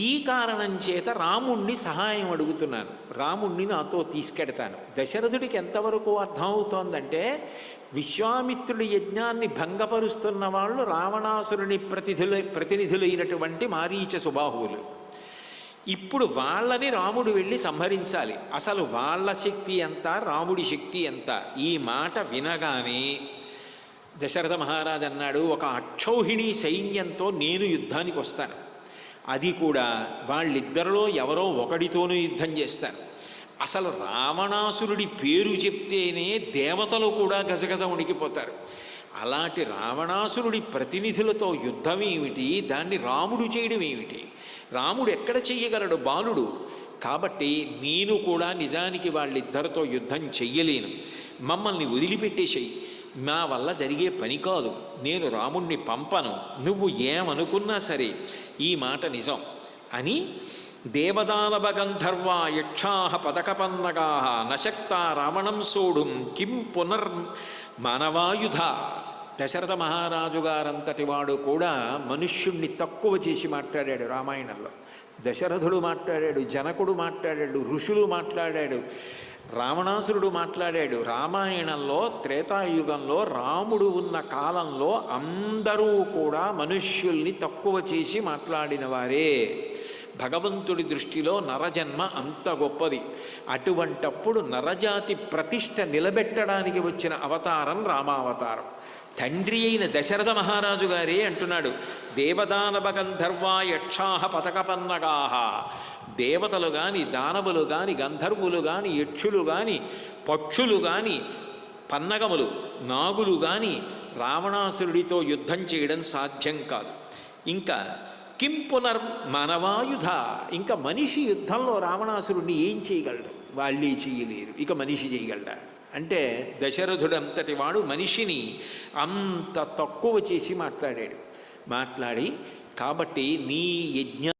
ఈ కారణం చేత రాముణ్ణి సహాయం అడుగుతున్నాను, రాముణ్ణి నాతో తీసుకెడతాను. దశరథుడికి ఎంతవరకు అర్థమవుతోందంటే, విశ్వామిత్రుడి యజ్ఞాన్ని భంగపరుస్తున్న వాళ్ళు రావణాసురుని ప్రతినిధులైనటువంటి మారీచ సుబాహువులు. ఇప్పుడు వాళ్ళని రాముడు వెళ్ళి సంహరించాలి. అసలు వాళ్ళ శక్తి ఎంత, రాముడి శక్తి ఎంత? ఈ మాట వినగానే దశరథ మహారాజు అన్నాడు, ఒక అక్షౌహిణీ సైన్యంతో నేను యుద్ధానికి వస్తాను. అది కూడా వాళ్ళిద్దరిలో ఎవరో ఒకడితోనూ యుద్ధం చేస్తాను. అసలు రావణాసురుడి పేరు చెప్తేనే దేవతలు కూడా గజగజ ఉణికిపోతారు. అలాంటి రావణాసురుడి ప్రతినిధులతో యుద్ధం ఏమిటి, దాన్ని రాముడు చేయడం ఏమిటి? రాముడు ఎక్కడ చెయ్యగలడు, బాలుడు. కాబట్టి నేను కూడా నిజానికి వాళ్ళిద్దరితో యుద్ధం చెయ్యలేను, మమ్మల్ని వదిలిపెట్టేసేయి, నా వల్ల జరిగే పని కాదు, నేను రాముణ్ణి పంపను, నువ్వు ఏమనుకున్నా సరే ఈ మాట నిజం అని దేవదానవ గంధర్వా యక్షాహ పదకపన్నగా నశక్తా రావణం సోడుం కిం పునర్మానవాయుధ. దశరథ మహారాజు గారంతటి వాడు కూడా మనుష్యుణ్ణి తక్కువ చేసి మాట్లాడాడు రామాయణంలో. దశరథుడు మాట్లాడాడు, జనకుడు మాట్లాడాడు, ఋషులు మాట్లాడాడు, రావణాసురుడు మాట్లాడాడు. రామాయణంలో త్రేతాయుగంలో రాముడు ఉన్న కాలంలో అందరూ కూడా మనుష్యుల్ని తక్కువ చేసి మాట్లాడిన వారే. భగవంతుడి దృష్టిలో నరజన్మ అంత గొప్పది. అటువంటప్పుడు నరజాతి ప్రతిష్ట నిలబెట్టడానికి వచ్చిన అవతారం రామావతారం. తండ్రి అయిన దశరథ మహారాజు గారే అంటున్నాడు, దేవదానవ గంధర్వా యక్షాహ పతకపన్నగాహ. దేవతలు కానీ, దానవులు కానీ, గంధర్వులు కానీ, యక్షులు కానీ, పక్షులు కానీ, పన్నగములు, నాగులు కానీ రావణాసురుడితో యుద్ధం చేయడం సాధ్యం కాదు. ఇంకా కిం పునర్మానవాయుధ, ఇంకా మనిషి యుద్ధంలో రావణాసురుడిని ఏం చేయగలడు? వాళ్ళే చేయలేరు, ఇక మనిషి చేయగలడా? అంటే దశరథుడంతటి వాడు మనిషిని అంత తక్కువ చేసి మాట్లాడాడు. మాట్లాడి కాబట్టి నీ యజ్ఞ